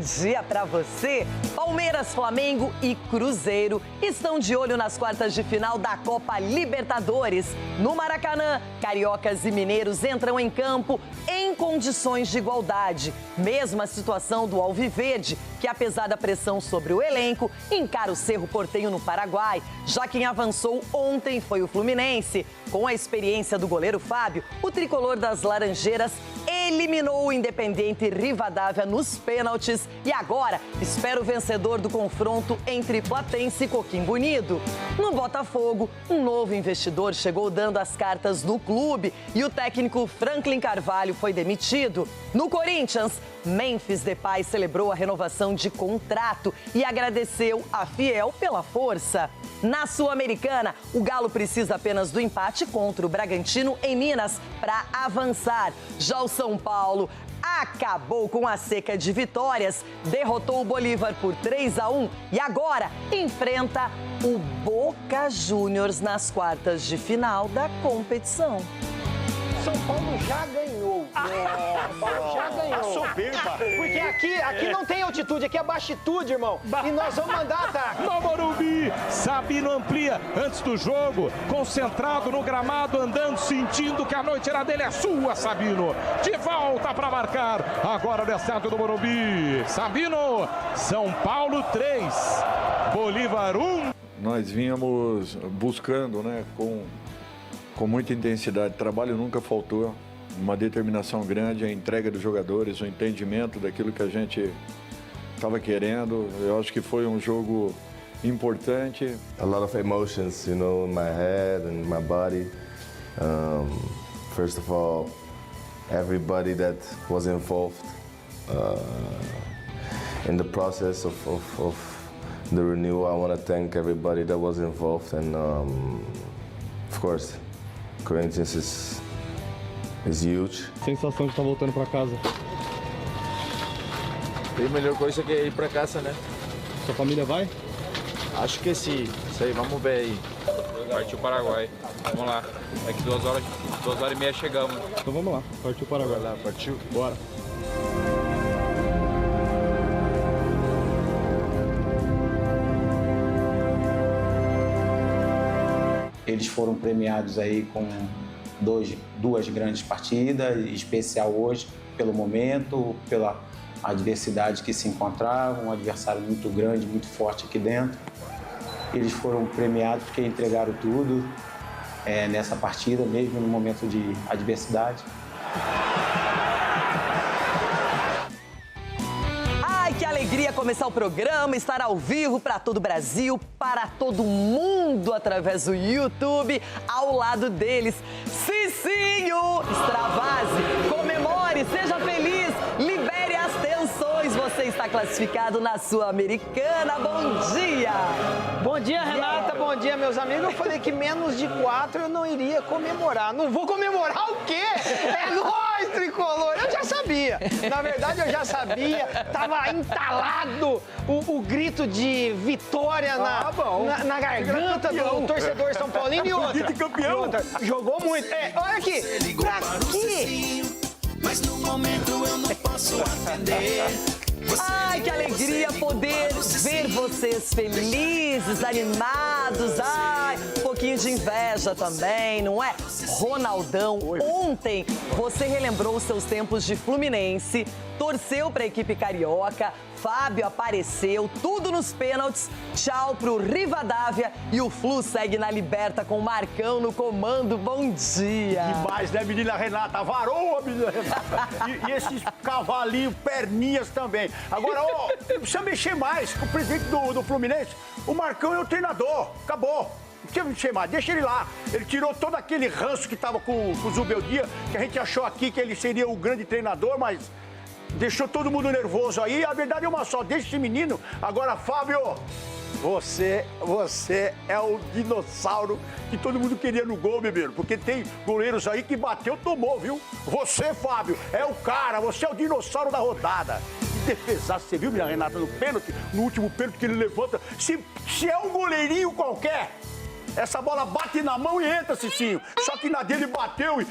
dia pra você. Palmeiras, Flamengo e Cruzeiro estão de olho nas quartas de final da Copa Libertadores. No Maracanã, cariocas e mineiros entram em campo em condições de igualdade. Mesma situação do Alviverde, que apesar da pressão sobre o elenco, encara o Cerro Porteño no Paraguai. Já quem avançou ontem foi o Fluminense. Com a experiência do goleiro Fábio, o tricolor das Laranjeiras eliminou o Independiente Rivadavia nos pênaltis e agora espera o vencedor do confronto entre Platense e Coquimbo Unido. No Botafogo, um novo investidor chegou dando as cartas do clube e o técnico Franklin Carvalho foi demitido. No Corinthians, Memphis Depay celebrou a renovação de contrato e agradeceu a Fiel pela força. Na Sul-Americana, o Galo precisa apenas do empate contra o Bragantino em Minas para avançar. Já o São Paulo acabou com a seca de vitórias, derrotou o Bolívar por 3-1 e agora enfrenta o Boca Juniors nas quartas de final da competição. São Paulo já ganhou. São Paulo já ganhou. Soberba. Porque aqui não tem altitude, aqui é baixitude, irmão. E nós vamos mandar ataque. No Morumbi, Sabino amplia antes do jogo, concentrado no gramado, andando, sentindo que a noite era dele, é sua, Sabino. De volta para marcar, agora no estádio do Morumbi. Sabino, São Paulo 3, Bolívar 1. Nós vínhamos buscando, né, com muita intensidade. Trabalho nunca faltou, uma determinação grande, a entrega dos jogadores, o entendimento daquilo que a gente estava querendo. Eu acho que foi um jogo importante. A lot of emotions, you know, in my head and my body. First of all, everybody that was involved in the process of the renewal. I want to thank everybody that was involved, and of course, Corinthians is huge. Sensação de estar voltando para casa. E a melhor coisa que é ir para casa, né? Sua família vai? Acho que sim. Isso aí, vamos ver aí. Partiu o Paraguai. Vamos lá. Daqui 2 horas e meia chegamos. Então vamos lá. Partiu o Paraguai. Vai lá, partiu. Bora. Eles foram premiados aí com duas grandes partidas, em especial hoje, pelo momento, pela adversidade que se encontravam, um adversário muito grande, muito forte aqui dentro. Eles foram premiados porque entregaram tudo nessa partida, mesmo no momento de adversidade. Que alegria começar o programa, estar ao vivo para todo o Brasil, para todo mundo através do YouTube, ao lado deles. Cicinho Stravazzi, comemore, seja feliz, libere as tensões. Você está classificado na Sul-Americana. Bom dia! Bom dia, Renata. Bom dia, meus amigos. Eu falei que menos de 4 eu não iria comemorar. Não vou comemorar o quê? É nóis, tricolor! Eu já sabia. Na verdade, eu já sabia. Tava entalado o grito de vitória na garganta do torcedor São Paulino e outra. Campeão. Jogou muito. Olha aqui. Pra quê? Mas no momento eu não posso atender. Ai, que alegria poder ver vocês felizes, animados. Ai, um pouquinho de inveja também, não é? Ronaldão, ontem você relembrou os seus tempos de Fluminense, torceu para a equipe carioca, Fábio apareceu, tudo nos pênaltis. Tchau pro Rivadavia e o Flu segue na Liberta com o Marcão no comando. Bom dia! Demais, né, menina Renata? Varou a menina Renata. E esses cavalinhos, perninhas também. Agora, não precisa mexer mais com o presidente do Fluminense. O Marcão é o treinador. Acabou. Não precisa mexer mais. Deixa ele lá. Ele tirou todo aquele ranço que tava com o Zubeldia, que a gente achou aqui que ele seria o grande treinador, mas deixou todo mundo nervoso aí. A verdade é uma só. Deixa esse menino. Agora, Fábio, você é o dinossauro que todo mundo queria no gol, bebeiro. Porque tem goleiros aí que bateu, tomou, viu? Você, Fábio, é o cara. Você é o dinossauro da rodada. Que defesaço. Você viu, minha Renata, no pênalti? No último pênalti que ele levanta. Se é um goleirinho qualquer, essa bola bate na mão e entra, Cicinho. Só que na dele bateu e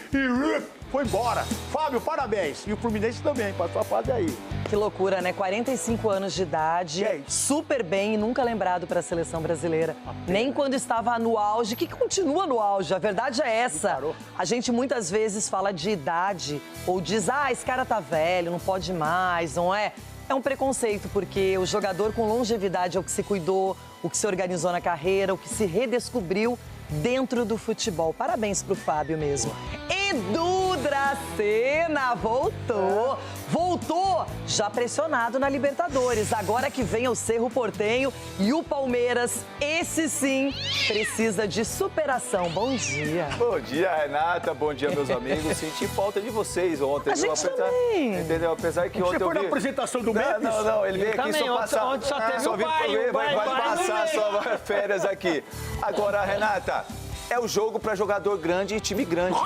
foi embora. Fábio, parabéns. E o Fluminense também, passou a fase aí. Que loucura, né? 45 anos de idade, super bem e nunca lembrado para a seleção brasileira. Nem quando estava no auge, que continua no auge, a verdade é essa. A gente muitas vezes fala de idade ou diz, esse cara tá velho, não pode mais, não é? É um preconceito, porque o jogador com longevidade é o que se cuidou, o que se organizou na carreira, o que se redescobriu dentro do futebol. Parabéns pro Fábio mesmo. Edu Dracena voltou. Voltou já pressionado na Libertadores. Agora que vem o Cerro Porteño e o Palmeiras, esse sim precisa de superação. Bom dia. Bom dia, Renata. Bom dia, meus amigos. Senti falta de vocês ontem. A gente também. Entendeu? Apesar que ontem Você foi na apresentação do Memphis? Não. Ele veio aqui só passar. Ontem só teve o vai passar só férias aqui. Agora, Renata, é o jogo para jogador grande e time grande.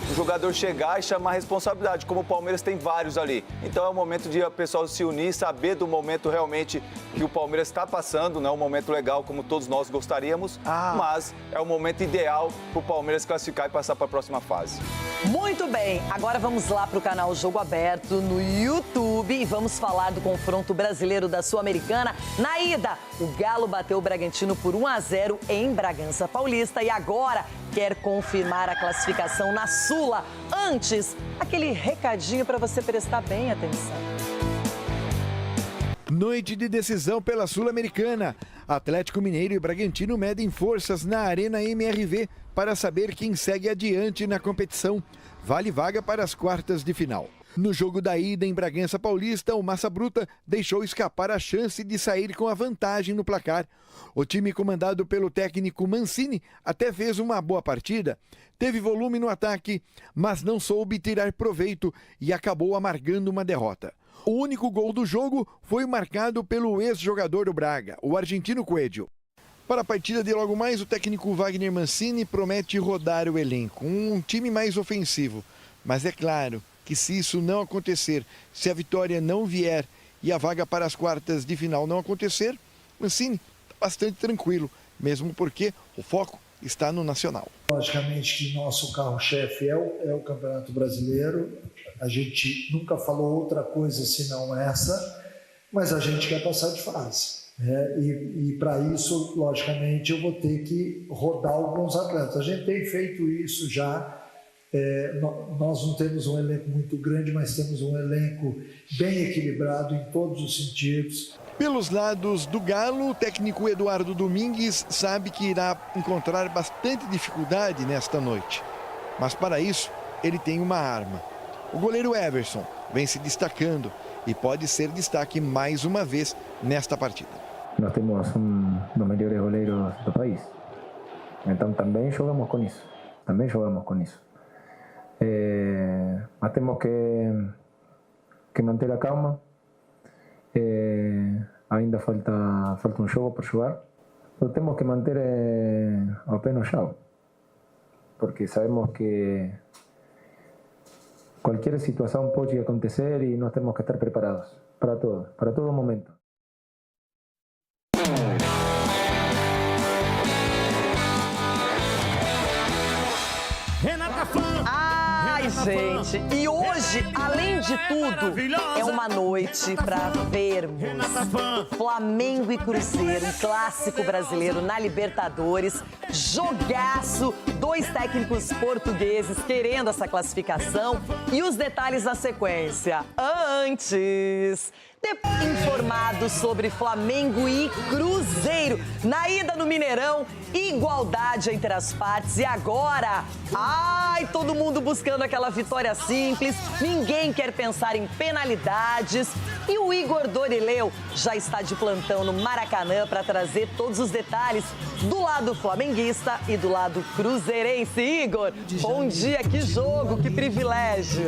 O jogador chegar e chamar a responsabilidade, como o Palmeiras tem vários ali. Então é o momento de o pessoal se unir, saber do momento realmente que o Palmeiras está passando, não é um momento legal como todos nós gostaríamos, mas é o momento ideal para o Palmeiras classificar e passar para a próxima fase. Muito bem, agora vamos lá para o canal Jogo Aberto no YouTube e vamos falar do confronto brasileiro da Sul-Americana. Na ida, o Galo bateu o Bragantino por 1-0 em Bragança Paulista e agora quer confirmar a classificação na Sula. Antes, aquele recadinho para você prestar bem atenção. Noite de decisão pela Sul-Americana. Atlético Mineiro e Bragantino medem forças na Arena MRV para saber quem segue adiante na competição. Vale vaga para as quartas de final. No jogo da ida em Bragança Paulista, o Massa Bruta deixou escapar a chance de sair com a vantagem no placar. O time comandado pelo técnico Mancini até fez uma boa partida. Teve volume no ataque, mas não soube tirar proveito e acabou amargando uma derrota. O único gol do jogo foi marcado pelo ex-jogador do Braga, o argentino Coelho. Para a partida de logo mais, o técnico Wagner Mancini promete rodar o elenco, um time mais ofensivo. Mas é claro que se isso não acontecer, se a vitória não vier e a vaga para as quartas de final não acontecer, Mancini está bastante tranquilo, mesmo porque o foco está no Nacional. Logicamente que nosso carro-chefe é o Campeonato Brasileiro, a gente nunca falou outra coisa senão essa, mas a gente quer passar de fase. E para isso, logicamente, eu vou ter que rodar alguns atletas. A gente tem feito isso já. Nós não temos um elenco muito grande, mas temos um elenco bem equilibrado em todos os sentidos. Pelos lados do Galo, o técnico Eduardo Domingues sabe que irá encontrar bastante dificuldade nesta noite. Mas para isso, ele tem uma arma. O goleiro Everson vem se destacando e pode ser destaque mais uma vez nesta partida. Nós temos dos melhores goleiros do país. Então também jogamos com isso. Mas temos que manter a calma. Ainda falta um jogo por jogar. Pero temos que manter o pé no chão, porque sabemos que qualquer situação pode acontecer e nós temos que estar preparados para todo momento. Ai, gente, e hoje, além de tudo, é uma noite para vermos Flamengo e Cruzeiro, um clássico brasileiro na Libertadores, jogaço, 2 técnicos portugueses querendo essa classificação e os detalhes na sequência. Antes, informado sobre Flamengo e Cruzeiro. Na ida no Mineirão, igualdade entre as partes. E agora, todo mundo buscando aquela vitória simples. Ninguém quer pensar em penalidades. E o Igor Dorileu já está de plantão no Maracanã para trazer todos os detalhes do lado flamenguista e do lado cruzeirense. Igor, bom dia, que jogo, que privilégio.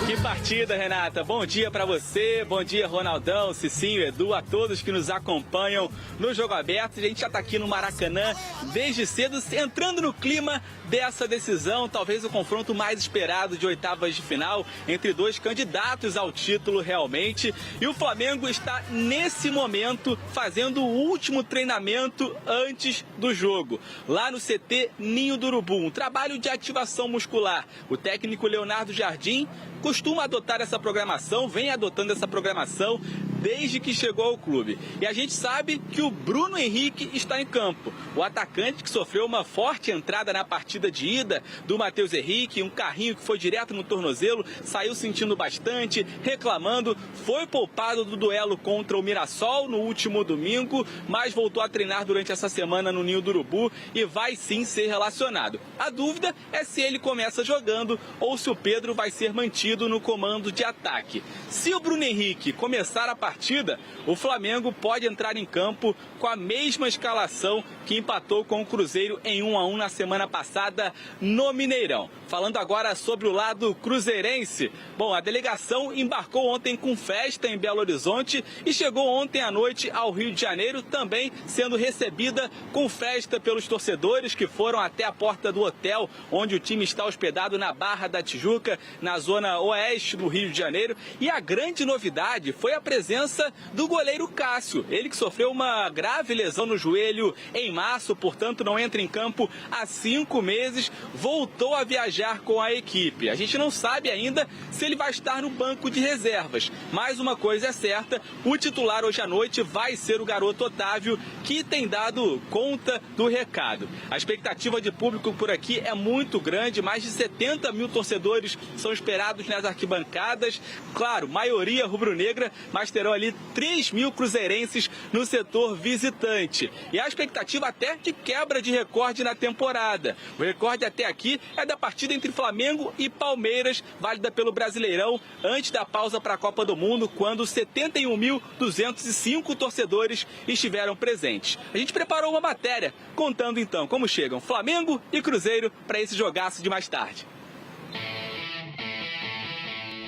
Que partida, Renata. Bom dia para você, bom dia, Ronaldão, Cicinho, Edu, a todos que nos acompanham no Jogo Aberto. A gente já está aqui no Maracanã desde cedo, entrando no clima dessa decisão, talvez o confronto mais esperado de oitavas de final entre dois candidatos ao título realmente. E o Flamengo está nesse momento fazendo o último treinamento antes do jogo, lá no CT Ninho do Urubu, um trabalho de ativação muscular. O técnico Leonardo Jardim costuma adotar essa programação, vem adotando essa programação desde que chegou ao clube. E a gente sabe que o Bruno Henrique está em campo. O atacante que sofreu uma forte entrada na partida de ida do Matheus Henrique, um carrinho que foi direto no tornozelo, saiu sentindo bastante, reclamando, foi poupado do duelo contra o Mirassol no último domingo, mas voltou a treinar durante essa semana no Ninho do Urubu e vai sim ser relacionado. A dúvida é se ele começa jogando ou se o Pedro vai ser mantido no comando de ataque. Se o Bruno Henrique começar a partida, o Flamengo pode entrar em campo com a mesma escalação que empatou com o Cruzeiro em 1-1 na semana passada no Mineirão. Falando agora sobre o lado cruzeirense, bom, a delegação embarcou ontem com festa em Belo Horizonte e chegou ontem à noite ao Rio de Janeiro, também sendo recebida com festa pelos torcedores que foram até a porta do hotel onde o time está hospedado na Barra da Tijuca, na zona oeste do Rio de Janeiro. E a grande novidade foi a presença do goleiro Cássio, ele que sofreu uma grave lesão no joelho em março, portanto não entra em campo há 5 meses, voltou a viajar com a equipe. A gente não sabe ainda se ele vai estar no banco de reservas, mas uma coisa é certa, o titular hoje à noite vai ser o garoto Otávio, que tem dado conta do recado. A expectativa de público por aqui é muito grande, mais de 70 mil torcedores são esperados nas arquibancadas, claro, maioria rubro-negra, mas terão ali 3 mil cruzeirenses no setor visitante. E a expectativa até de quebra de recorde na temporada. O recorde até aqui é da partida entre Flamengo e Palmeiras, válida pelo Brasileirão, antes da pausa para a Copa do Mundo, quando 71.205 torcedores estiveram presentes. A gente preparou uma matéria contando então como chegam Flamengo e Cruzeiro para esse jogaço de mais tarde.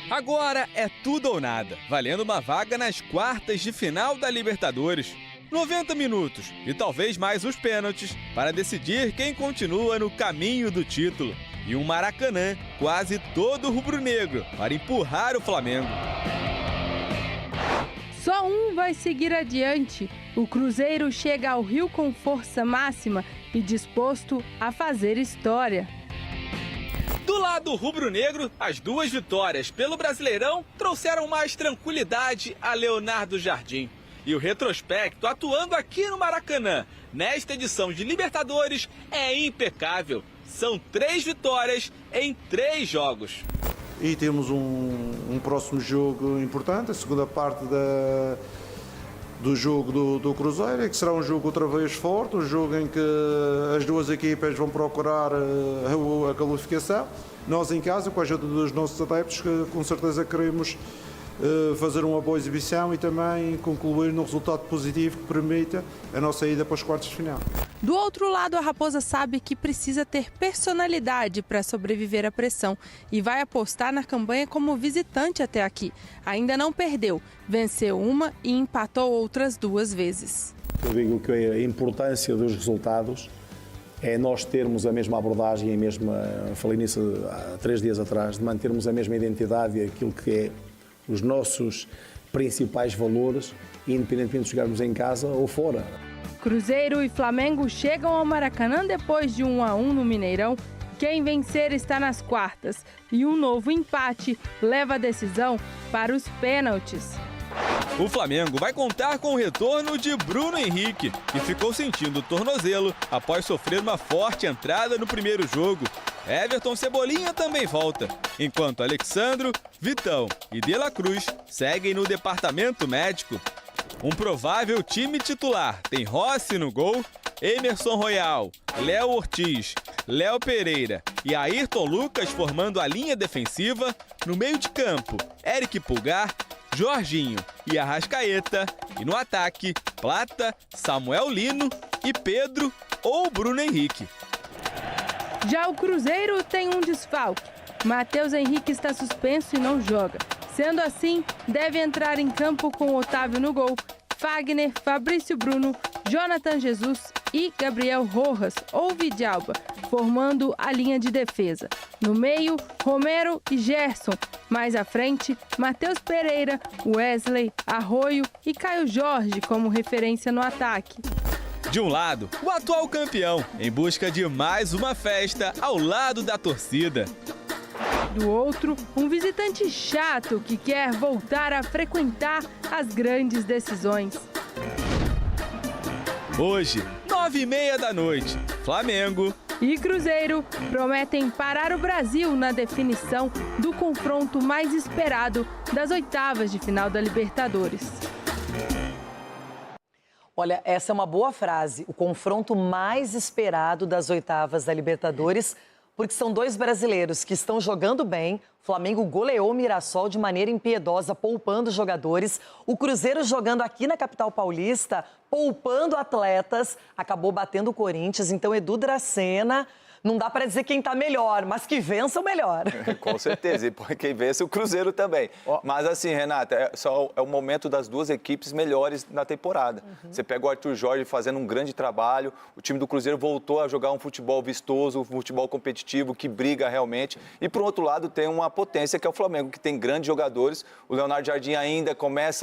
Agora é tudo ou nada, valendo uma vaga nas quartas de final da Libertadores. 90 minutos e talvez mais os pênaltis para decidir quem continua no caminho do título. E um Maracanã quase todo rubro-negro para empurrar o Flamengo. Só um vai seguir adiante. O Cruzeiro chega ao Rio com força máxima e disposto a fazer história. Do lado rubro-negro, as 2 vitórias pelo Brasileirão trouxeram mais tranquilidade a Leonardo Jardim. E o retrospecto atuando aqui no Maracanã, nesta edição de Libertadores, é impecável. São 3 vitórias em 3 jogos. E temos um próximo jogo importante, a segunda parte do jogo do Cruzeiro, que será um jogo outra vez forte, um jogo em que as 2 equipas vão procurar a qualificação. Nós em casa, com a ajuda dos nossos adeptos, que com certeza queremos fazer uma boa exibição e também concluir num resultado positivo que permita a nossa ida para os quartos de final. Do outro lado, a Raposa sabe que precisa ter personalidade para sobreviver à pressão e vai apostar na campanha como visitante até aqui. Ainda não perdeu, venceu uma e empatou outras 2 vezes. Eu digo que a importância dos resultados é nós termos a mesma abordagem, falei nisso há 3 dias atrás, de mantermos a mesma identidade e aquilo que é os nossos principais valores, independentemente de jogarmos em casa ou fora. Cruzeiro e Flamengo chegam ao Maracanã depois de 1-1 no Mineirão. Quem vencer está nas quartas e um novo empate leva a decisão para os pênaltis. O Flamengo vai contar com o retorno de Bruno Henrique, que ficou sentindo o tornozelo após sofrer uma forte entrada no primeiro jogo. Everton Cebolinha também volta, enquanto Alexandro, Vitão e De La Cruz seguem no departamento médico. Um provável time titular tem Rossi no gol, Emerson Royal, Léo Ortiz, Léo Pereira e Ayrton Lucas formando a linha defensiva. No meio de campo, Eric Pulgar, Jorginho e Arrascaeta. E no ataque, Plata, Samuel Lino e Pedro ou Bruno Henrique. Já o Cruzeiro tem um desfalque. Matheus Henrique está suspenso e não joga. Sendo assim, deve entrar em campo com Otávio no gol, Fagner, Fabrício Bruno, Jonathan Jesus e Gabriel Rojas ou Vidalba, formando a linha de defesa. No meio, Romero e Gerson. Mais à frente, Matheus Pereira, Wesley, Arroio e Caio Jorge como referência no ataque. De um lado, o atual campeão, em busca de mais uma festa ao lado da torcida. Do outro, um visitante chato que quer voltar a frequentar as grandes decisões. Hoje, 9h30 da noite, Flamengo e Cruzeiro prometem parar o Brasil na definição do confronto mais esperado das oitavas de final da Libertadores. Olha, essa é uma boa frase. O confronto mais esperado das oitavas da Libertadores, porque são dois brasileiros que estão jogando bem. O Flamengo goleou o Mirassol de maneira impiedosa, poupando jogadores. O Cruzeiro jogando aqui na capital paulista, poupando atletas, acabou batendo o Corinthians. Então, Edu Dracena, não dá para dizer quem está melhor, mas que vença o melhor. Com certeza, e quem vence o Cruzeiro também. Mas assim, Renata, é o momento das duas equipes melhores na temporada. Você pega o Arthur Jorge fazendo um grande trabalho, o time do Cruzeiro voltou a jogar um futebol vistoso, um futebol competitivo, que briga realmente. E, por outro lado, tem uma potência que é o Flamengo, que tem grandes jogadores. O Leonardo Jardim ainda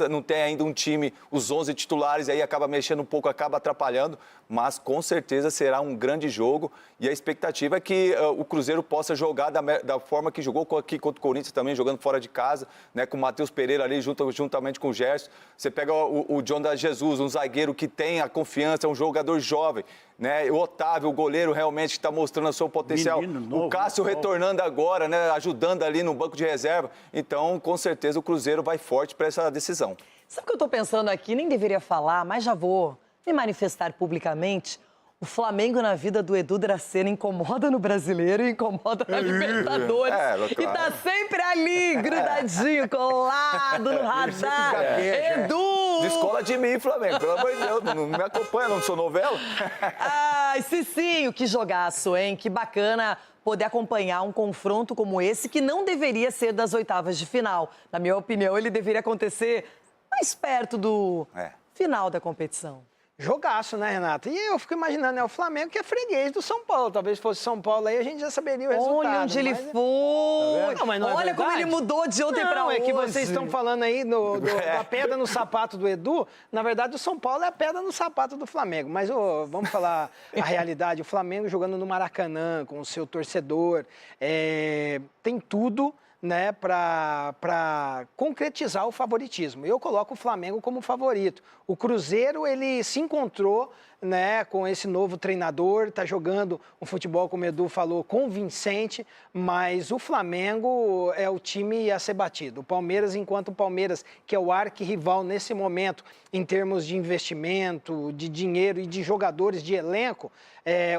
não tem ainda um time, os 11 titulares, aí acaba mexendo um pouco, acaba atrapalhando, mas com certeza será um grande jogo. E a expectativa é que o Cruzeiro possa jogar da forma que jogou aqui contra o Corinthians também, jogando fora de casa, né, com o Matheus Pereira ali juntamente com o Gerson. Você pega o Jonathan Jesus, um zagueiro que tem a confiança, um jogador jovem, né? O Otávio, o goleiro realmente que está mostrando o seu potencial. O Cássio retornando agora, né, ajudando ali no banco de reserva. Então, com certeza, o Cruzeiro vai forte para essa decisão. Sabe o que eu estou pensando aqui? Nem deveria falar, mas já vou me manifestar publicamente. O Flamengo na vida do Edu Dracena incomoda no Brasileiro e incomoda na Libertadores. Claro. E tá sempre ali, grudadinho, colado no radar. Edu! Descola de mim, Flamengo. Pelo amor de Deus, não me acompanha, não sou novela. Ai, Cicinho, que jogaço, hein? Que bacana poder acompanhar um confronto como esse, que não deveria ser das oitavas de final. Na minha opinião, ele deveria acontecer mais perto do final da competição. Jogaço, né, Renata? E eu fico imaginando, né, o Flamengo que é freguês do São Paulo. Talvez fosse São Paulo aí, a gente já saberia o resultado. Olha onde ele foi. Não, mas não olha como ele mudou de ontem para hoje. É que vocês estão falando aí da pedra no sapato do Edu. Na verdade, o São Paulo é a pedra no sapato do Flamengo. Mas vamos falar a realidade. O Flamengo jogando no Maracanã, com o seu torcedor, tem tudo, né, para concretizar o favoritismo. Eu coloco o Flamengo como favorito. O Cruzeiro, ele se encontrou, né, com esse novo treinador, está jogando um futebol, como o Edu falou, convincente, mas o Flamengo é o time a ser batido. O Palmeiras, enquanto o Palmeiras, que é o arquirrival nesse momento, em termos de investimento, de dinheiro e de jogadores, de elenco,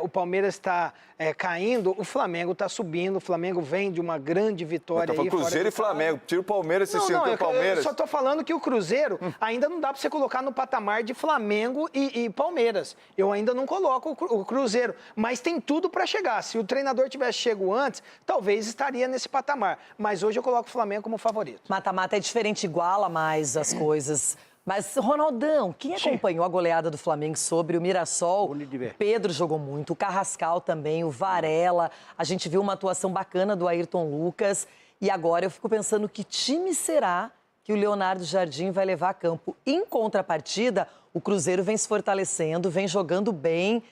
o Palmeiras está caindo, o Flamengo está subindo, o Flamengo vem de uma grande vitória. Tá aí Cruzeiro e Flamengo, tira o Palmeiras, se sentou o Palmeiras. Eu só estou falando que o Cruzeiro ainda não dá para você colocar no patamar de Flamengo e Palmeiras. Eu ainda não coloco o Cruzeiro, mas tem tudo para chegar. Se o treinador tivesse chego antes, talvez estaria nesse patamar. Mas hoje eu coloco o Flamengo como favorito. Mata-mata é diferente, iguala mais as coisas. Mas, Ronaldão, quem acompanhou a goleada do Flamengo sobre o Mirassol? O Pedro jogou muito, o Carrascal também, o Varela. A gente viu uma atuação bacana do Ayrton Lucas. E agora eu fico pensando que time será que o Leonardo Jardim vai levar a campo. Em contrapartida, o Cruzeiro vem se fortalecendo, vem jogando bem.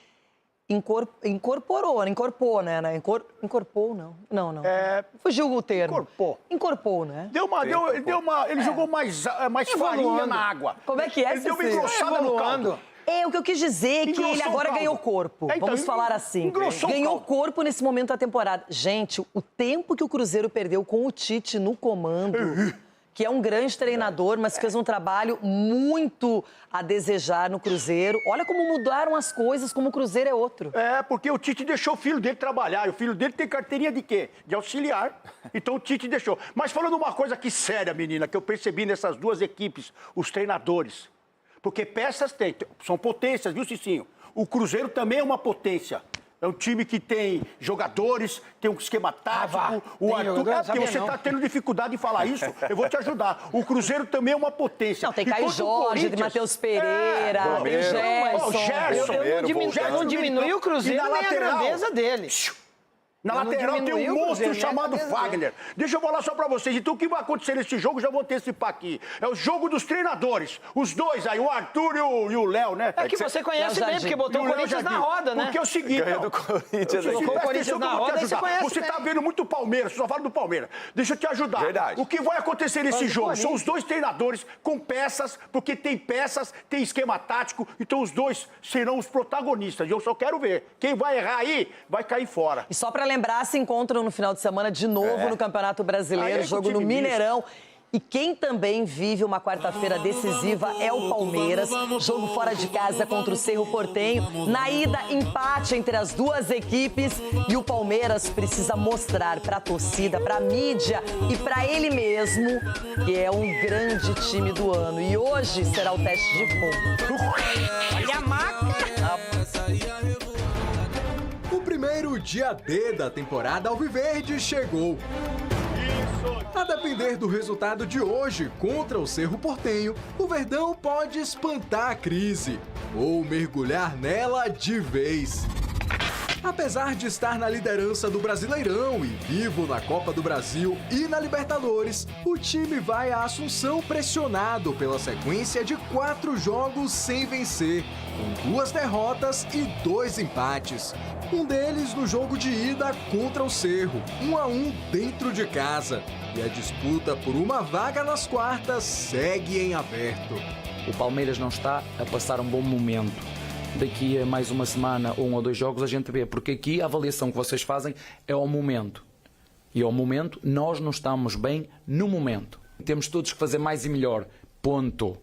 Incorporou, não. Fugiu o termo. Incorporou, né? Ele jogou mais farinha na água. Como é que é, Ele deu uma engrossada no caldo. O que eu quis dizer é que ele agora ganhou corpo. Vamos falar assim. Ganhou corpo nesse momento da temporada. Gente, o tempo que o Cruzeiro perdeu com o Tite no comando, que é um grande treinador, mas fez um trabalho muito a desejar no Cruzeiro. Olha como mudaram as coisas, como o Cruzeiro é outro. Porque o Tite deixou o filho dele trabalhar. E o filho dele tem carteirinha de quê? De auxiliar. Então o Tite deixou. Mas falando uma coisa aqui séria, menina, que eu percebi nessas duas equipes, os treinadores. Porque peças são potências, viu, Cicinho? O Cruzeiro também é uma potência. É um time que tem jogadores, tem um esquema tático. O Arthur, porque você está tendo dificuldade em falar isso, eu vou te ajudar. O Cruzeiro também é uma potência. Não, tem Caio Jorge, tem Matheus Pereira, tem o Gerson. Eu não diminui o Cruzeiro nem a grandeza dele. Na lateral tem um monstro chamado Fagner. Deixa eu falar só pra vocês. Então, o que vai acontecer nesse jogo, já vou antecipar aqui. É o jogo dos treinadores. Os dois aí, o Arthur e o Léo, né? É que você conhece bem, porque botou o Corinthians na roda, né? Porque é o seguinte... Ganha do Corinthians. Colocou o Corinthians na roda, você conhece Você tá vendo muito Palmeiras, só fala do Palmeiras. Deixa eu te ajudar. Verdade. O que vai acontecer nesse jogo? São os dois treinadores com peças, porque tem peças, tem esquema tático, então os dois serão os protagonistas. E eu só quero ver. Quem vai errar aí, vai cair fora. E só pra lembrar, se encontram no final de semana de novo no Campeonato Brasileiro, jogo no Mineirão. E quem também vive uma quarta-feira decisiva é o Palmeiras. Jogo fora de casa contra o Cerro Porteño. Na ida, empate entre as duas equipes. E o Palmeiras precisa mostrar para a torcida, para a mídia e para ele mesmo que é um grande time do ano. E hoje será o teste de fogo. Olha a maca! O primeiro dia D da temporada alviverde chegou. A depender do resultado de hoje contra o Cerro Porteño, o Verdão pode espantar a crise ou mergulhar nela de vez. Apesar de estar na liderança do Brasileirão e vivo na Copa do Brasil e na Libertadores, o time vai a Assunção pressionado pela sequência de 4 jogos sem vencer, com 2 derrotas e 2 empates. Um deles no jogo de ida contra o Cerro, 1-1 dentro de casa. E a disputa por uma vaga nas quartas segue em aberto. O Palmeiras não está a passar um bom momento. Daqui a mais uma semana ou 1 ou 2 jogos a gente vê, porque aqui a avaliação que vocês fazem é ao momento. E ao momento nós não estamos bem no momento. Temos todos que fazer mais e melhor. Ponto.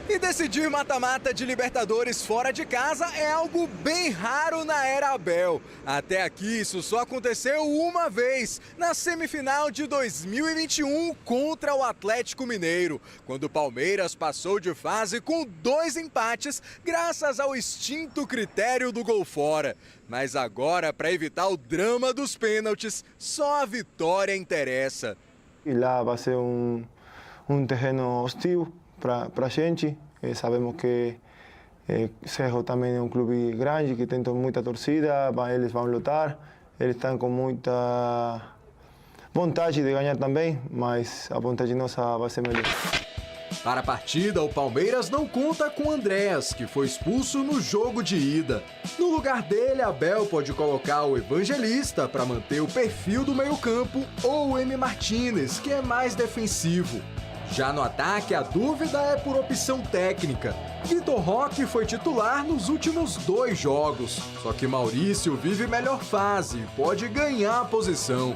E decidir mata-mata de Libertadores fora de casa é algo bem raro na era Abel. Até aqui isso só aconteceu uma vez, na semifinal de 2021 contra o Atlético Mineiro, quando o Palmeiras passou de fase com 2 empates graças ao extinto critério do gol fora. Mas agora, para evitar o drama dos pênaltis, só a vitória interessa. E lá vai ser um terreno hostil para a gente. Sabemos que Cerro também é um clube grande, que tem muita torcida, eles vão lutar, eles estão com muita vontade de ganhar também, mas a vontade nossa vai ser melhor. Para a partida, o Palmeiras não conta com Andréas, que foi expulso no jogo de ida. No lugar dele, Abel pode colocar o Evangelista para manter o perfil do meio-campo ou o M. Martínez, que é mais defensivo. Já no ataque, a dúvida é por opção técnica. Vitor Roque foi titular nos últimos 2 jogos, só que Maurício vive melhor fase e pode ganhar a posição.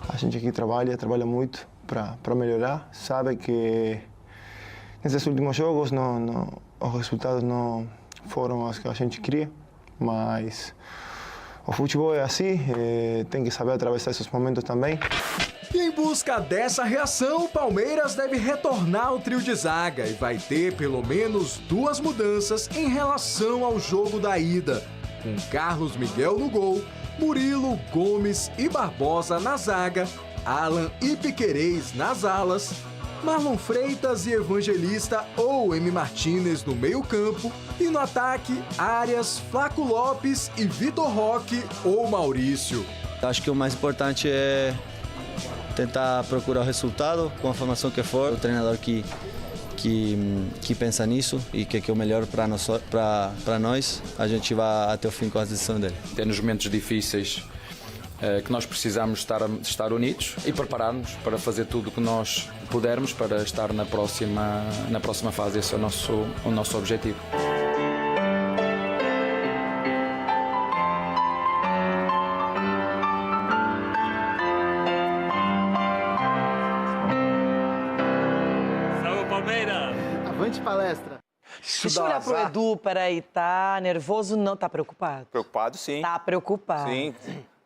A gente aqui trabalha muito para melhorar. Sabe que nesses últimos jogos os resultados não foram os que a gente queria, mas o futebol é assim, tem que saber atravessar esses momentos também. E em busca dessa reação, o Palmeiras deve retornar ao trio de zaga e vai ter pelo menos 2 mudanças em relação ao jogo da ida. Com Carlos Miguel no gol, Murilo, Gomes e Barbosa na zaga, Alan e Piquerez nas alas, Marlon Freitas e Evangelista ou M. Martínez no meio-campo e no ataque, Arias, Flaco Lopes e Vitor Roque ou Maurício. Acho que o mais importante é tentar procurar o resultado com a formação que for. O treinador que pensa nisso e que é o melhor para nós, a gente vai até o fim com a decisão dele. É nos momentos difíceis que nós precisamos estar unidos e preparar-nos para fazer tudo o que nós pudermos para estar na próxima fase. Esse é o nosso objetivo. Palestra. Deixa eu olhar pro Edu, peraí, tá nervoso? Não, tá preocupado? Preocupado, sim. Tá preocupado. Sim.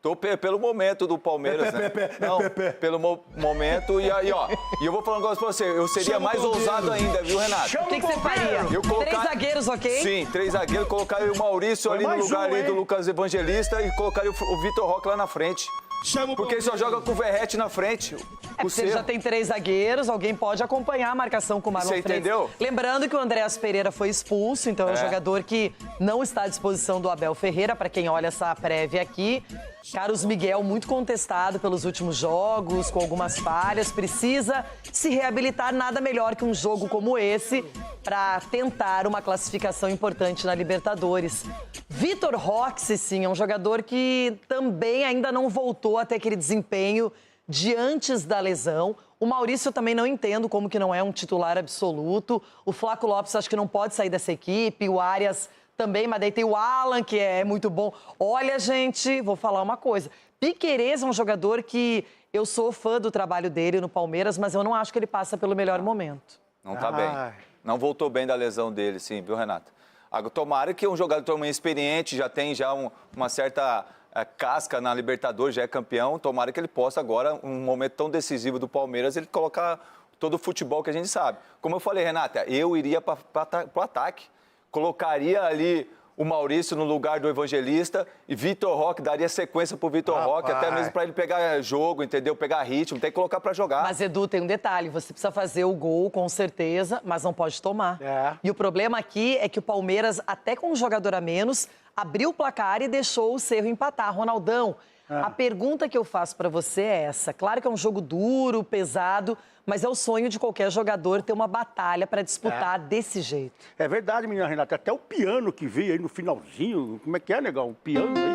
Tô pelo momento do Palmeiras, né? Não, pelo momento. E aí, ó, e eu vou falar um negócio pra você. Eu seria mais ousado ainda, viu, Renato? O que você faria? 3 zagueiros, ok? Sim, 3 zagueiros. Colocaria o Maurício ali no lugar ali do Lucas Evangelista e colocaria o Vitor Roque lá na frente. Porque ele só joga com o Verratti na frente. Você já tem 3 zagueiros, alguém pode acompanhar a marcação com o Marlon Freitas. Você entendeu? Lembrando que o Andréas Pereira foi expulso, então é um jogador que não está à disposição do Abel Ferreira, para quem olha essa prévia aqui. Carlos Miguel, muito contestado pelos últimos jogos, com algumas falhas, precisa se reabilitar. Nada melhor que um jogo como esse para tentar uma classificação importante na Libertadores. Vitor Roque, sim, é um jogador que também ainda não voltou a ter aquele desempenho de antes da lesão. O Maurício eu também não entendo como que não é um titular absoluto. O Flaco Lopes acho que não pode sair dessa equipe. O Arias também, mas daí tem o Alan, que é muito bom. Olha, gente, vou falar uma coisa. Piquerez é um jogador que eu sou fã do trabalho dele no Palmeiras, mas eu não acho que ele passa pelo melhor momento. Não tá bem. Não voltou bem da lesão dele, sim, viu, Renato? Tomara que um jogador também experiente, já tem uma certa casca na Libertadores, já é campeão. Tomara que ele possa agora, um momento tão decisivo do Palmeiras, ele colocar todo o futebol que a gente sabe. Como eu falei, Renata, eu iria para o ataque. Colocaria ali o Maurício no lugar do Evangelista e Vitor Roque, daria sequência pro Vitor Roque, até mesmo para ele pegar jogo, entendeu? Pegar ritmo, tem que colocar para jogar. Mas, Edu, tem um detalhe, você precisa fazer o gol, com certeza, mas não pode tomar. E o problema aqui é que o Palmeiras, até com um jogador a menos, abriu o placar e deixou o Cerro empatar. Ronaldão, a pergunta que eu faço para você é essa. Claro que é um jogo duro, pesado, mas é o sonho de qualquer jogador ter uma batalha para disputar desse jeito. É verdade, menina Renata. Até o piano que veio aí no finalzinho. Como é que é, negão? O piano aí.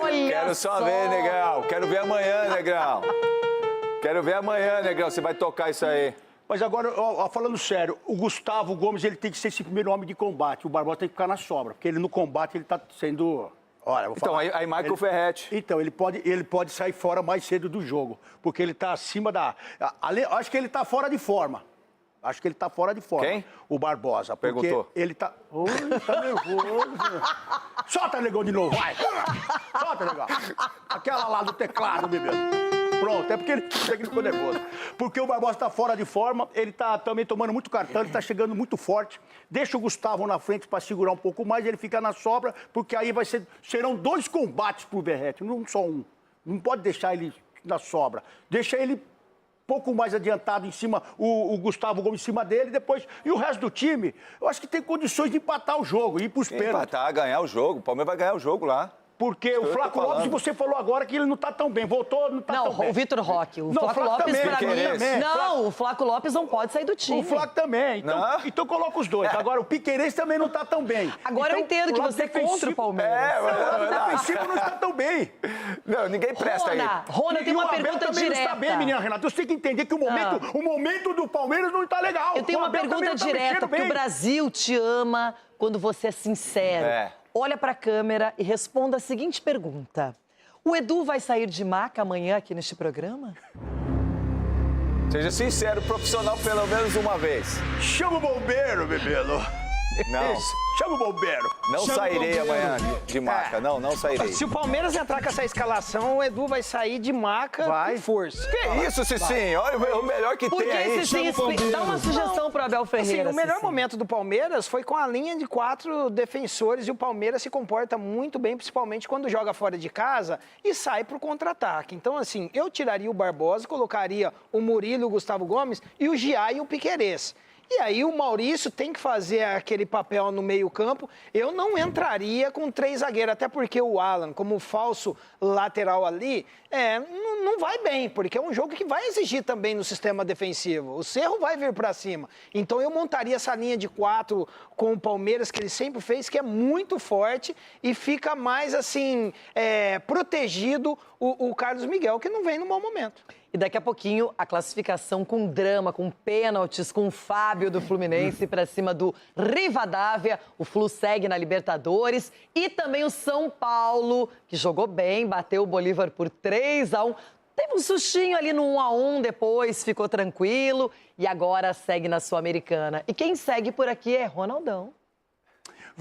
Olha Quero só ver, negão. Quero ver amanhã, negão. Quero ver amanhã, negão. Você vai tocar isso aí. Mas agora, falando sério, o Gustavo Gomes, ele tem que ser esse primeiro homem de combate. O Barbosa tem que ficar na sobra. Porque ele no combate, ele tá sendo... Olha, vou falar. Então, aí Michael Ferretti. Então, ele pode sair fora mais cedo do jogo, porque ele tá acima da... Acho que ele tá fora de forma. Quem? O Barbosa. Perguntou. Porque ele tá... Oi, tá nervoso. Solta, negão, de novo, vai. Solta, negão. Aquela lá do teclado, bebê. Pronto, é porque ele ficou nervoso. Porque o Barbosa tá fora de forma, ele tá também tomando muito cartão, ele tá chegando muito forte. Deixa o Gustavo na frente para segurar um pouco mais, ele fica na sobra, porque aí serão 2 combates pro Verratti, não só um. Não pode deixar ele na sobra. Deixa ele pouco mais adiantado em cima, o Gustavo Gomes em cima dele, depois... E o resto do time, eu acho que tem condições de empatar o jogo, ir pros pênaltis. Empatar, ganhar o jogo. O Palmeiras vai ganhar o jogo lá. Porque o Flaco Lopes, você falou agora que ele não tá tão bem. Voltou, não tá tão bem. Não, o Vitor Roque. O Flaco Lopes, pra mim... Não, o Flaco Lopes não pode sair do time. O Flaco também. Então coloca os dois. Agora, o Piquerez também não tá tão bem. Agora eu entendo que você é contra o Palmeiras. O defensivo não está tão bem. Não, ninguém presta aí. Rona, tem uma pergunta direta. Não está bem, menina Renata. Você tem que entender que o momento do Palmeiras não está legal. Eu tenho uma pergunta direta, porque o Brasil te ama quando você é sincero. Olha para a câmera e responda a seguinte pergunta. O Edu vai sair de maca amanhã aqui neste programa? Seja sincero, profissional pelo menos uma vez. Chama o bombeiro, bebelo. Não. Chama o bombeiro. Não sairei amanhã de maca. Não sairei. Se o Palmeiras entrar com essa escalação, o Edu vai sair de maca com força. Que isso, Cicinho? Olha o melhor que tem aí. Cicinho, dá uma sugestão pro Abel Ferreira. Assim, o melhor momento do Palmeiras foi com a linha de 4 defensores e o Palmeiras se comporta muito bem, principalmente quando joga fora de casa e sai pro contra-ataque. Então, assim, eu tiraria o Barbosa, colocaria o Murilo, o Gustavo Gomes e o Gia e o Piquerez. E aí o Maurício tem que fazer aquele papel no meio-campo. Eu não entraria com 3 zagueiros, até porque o Alan, como falso lateral ali, não vai bem, porque é um jogo que vai exigir também no sistema defensivo. O Cerro vai vir para cima. Então eu montaria essa linha de 4 com o Palmeiras, que ele sempre fez, que é muito forte e fica mais assim, protegido o Carlos Miguel, que não vem no mau momento. E daqui a pouquinho, a classificação com drama, com pênaltis, com o Fábio do Fluminense para cima do Rivadavia. O Flu segue na Libertadores. E também o São Paulo, que jogou bem, bateu o Bolívar por 3-1. Teve um sustinho ali no 1-1, depois ficou tranquilo. E agora segue na Sul-Americana. E quem segue por aqui é Ronaldão.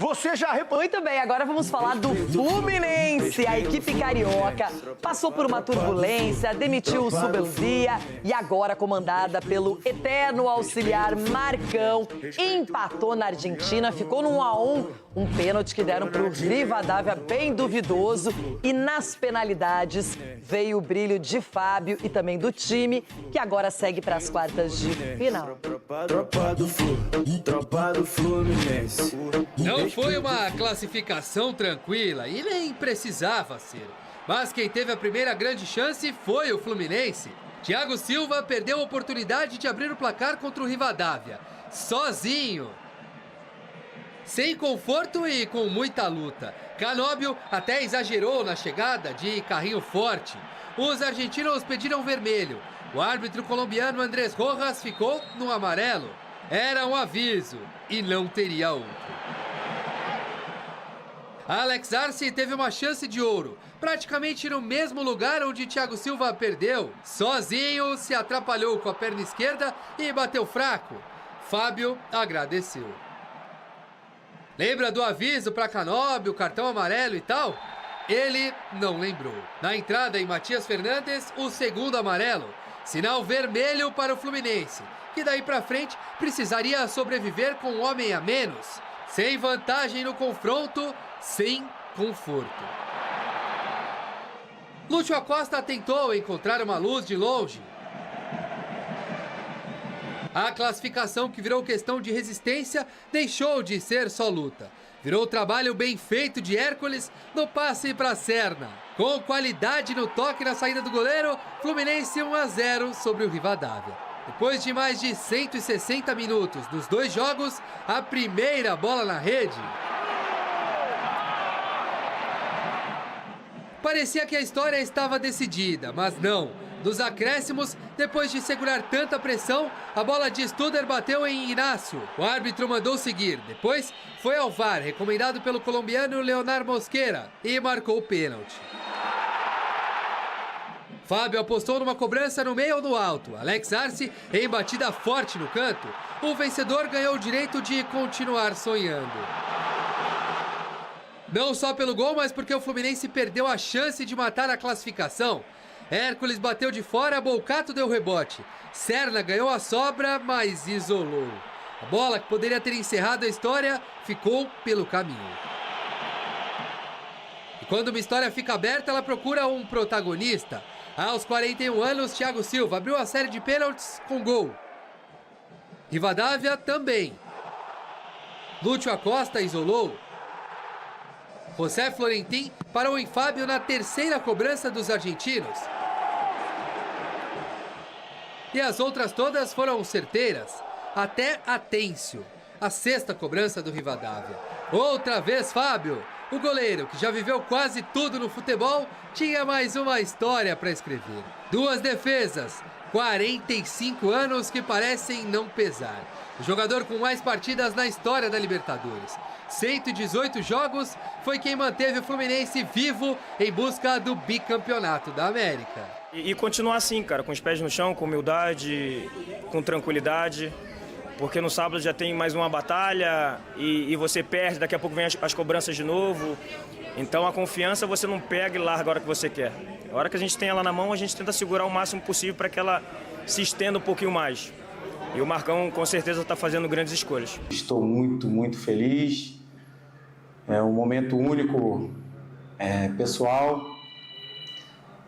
Você já reparou? Muito bem, agora vamos falar do Fluminense. A equipe carioca passou por uma turbulência, demitiu o Subeldia e agora, comandada pelo eterno auxiliar Marcão, empatou na Argentina, ficou no 1-1, um pênalti que deram para o Rivadavia bem duvidoso. E nas penalidades veio o brilho de Fábio e também do time, que agora segue para as quartas de final. Tropa do Fluminense. Não foi uma classificação tranquila e nem precisava ser. Mas quem teve a primeira grande chance foi o Fluminense. Thiago Silva perdeu a oportunidade de abrir o placar contra o Rivadavia, sozinho. Sem conforto e com muita luta. Canóbio até exagerou na chegada de carrinho forte. Os argentinos pediram vermelho. O árbitro colombiano Andrés Rojas ficou no amarelo. Era um aviso e não teria outro. Alex Arce teve uma chance de ouro, praticamente no mesmo lugar onde Thiago Silva perdeu. Sozinho, se atrapalhou com a perna esquerda e bateu fraco. Fábio agradeceu. Lembra do aviso para Canóbio, cartão amarelo e tal? Ele não lembrou. Na entrada em Matias Fernandes, o segundo amarelo. Sinal vermelho para o Fluminense, que daí para frente precisaria sobreviver com um homem a menos. Sem vantagem no confronto, sem conforto. Lúcio Acosta tentou encontrar uma luz de longe. A classificação, que virou questão de resistência, deixou de ser só luta. Virou trabalho bem feito de Hércules no passe para Serna. Com qualidade no toque na saída do goleiro, Fluminense 1-0 sobre o Rivadavia. Depois de mais de 160 minutos dos dois jogos, a primeira bola na rede. Parecia que a história estava decidida, mas não. Dos acréscimos, depois de segurar tanta pressão, a bola de Studer bateu em Inácio. O árbitro mandou seguir. Depois foi ao VAR, recomendado pelo colombiano Leonardo Mosquera, e marcou o pênalti. Fábio apostou numa cobrança no meio ou no alto. Alex Arce em batida forte no canto. O vencedor ganhou o direito de continuar sonhando. Não só pelo gol, mas porque o Fluminense perdeu a chance de matar a classificação. Hércules bateu de fora, Bolcato deu rebote. Serna ganhou a sobra, mas isolou. A bola, que poderia ter encerrado a história, ficou pelo caminho. E quando uma história fica aberta, ela procura um protagonista. Aos 41 anos, Thiago Silva abriu a série de pênaltis com gol. Rivadavia também. Lúcio Acosta isolou. José Florentin parou em Fábio na terceira cobrança dos argentinos. E as outras todas foram certeiras, até Atêncio, a sexta cobrança do Rivadavia. Outra vez Fábio, o goleiro que já viveu quase tudo no futebol, tinha mais uma história para escrever. Duas defesas, 45 anos que parecem não pesar. O jogador com mais partidas na história da Libertadores. 118 jogos, foi quem manteve o Fluminense vivo em busca do bicampeonato da América. E continuar assim, cara, com os pés no chão, com humildade, com tranquilidade, porque no sábado já tem mais uma batalha e você perde, daqui a pouco vem as cobranças de novo. Então a confiança você não pega e larga a hora que você quer. A hora que a gente tem ela na mão, a gente tenta segurar o máximo possível para que ela se estenda um pouquinho mais. E o Marcão com certeza está fazendo grandes escolhas. Estou muito feliz. É um momento único, pessoal.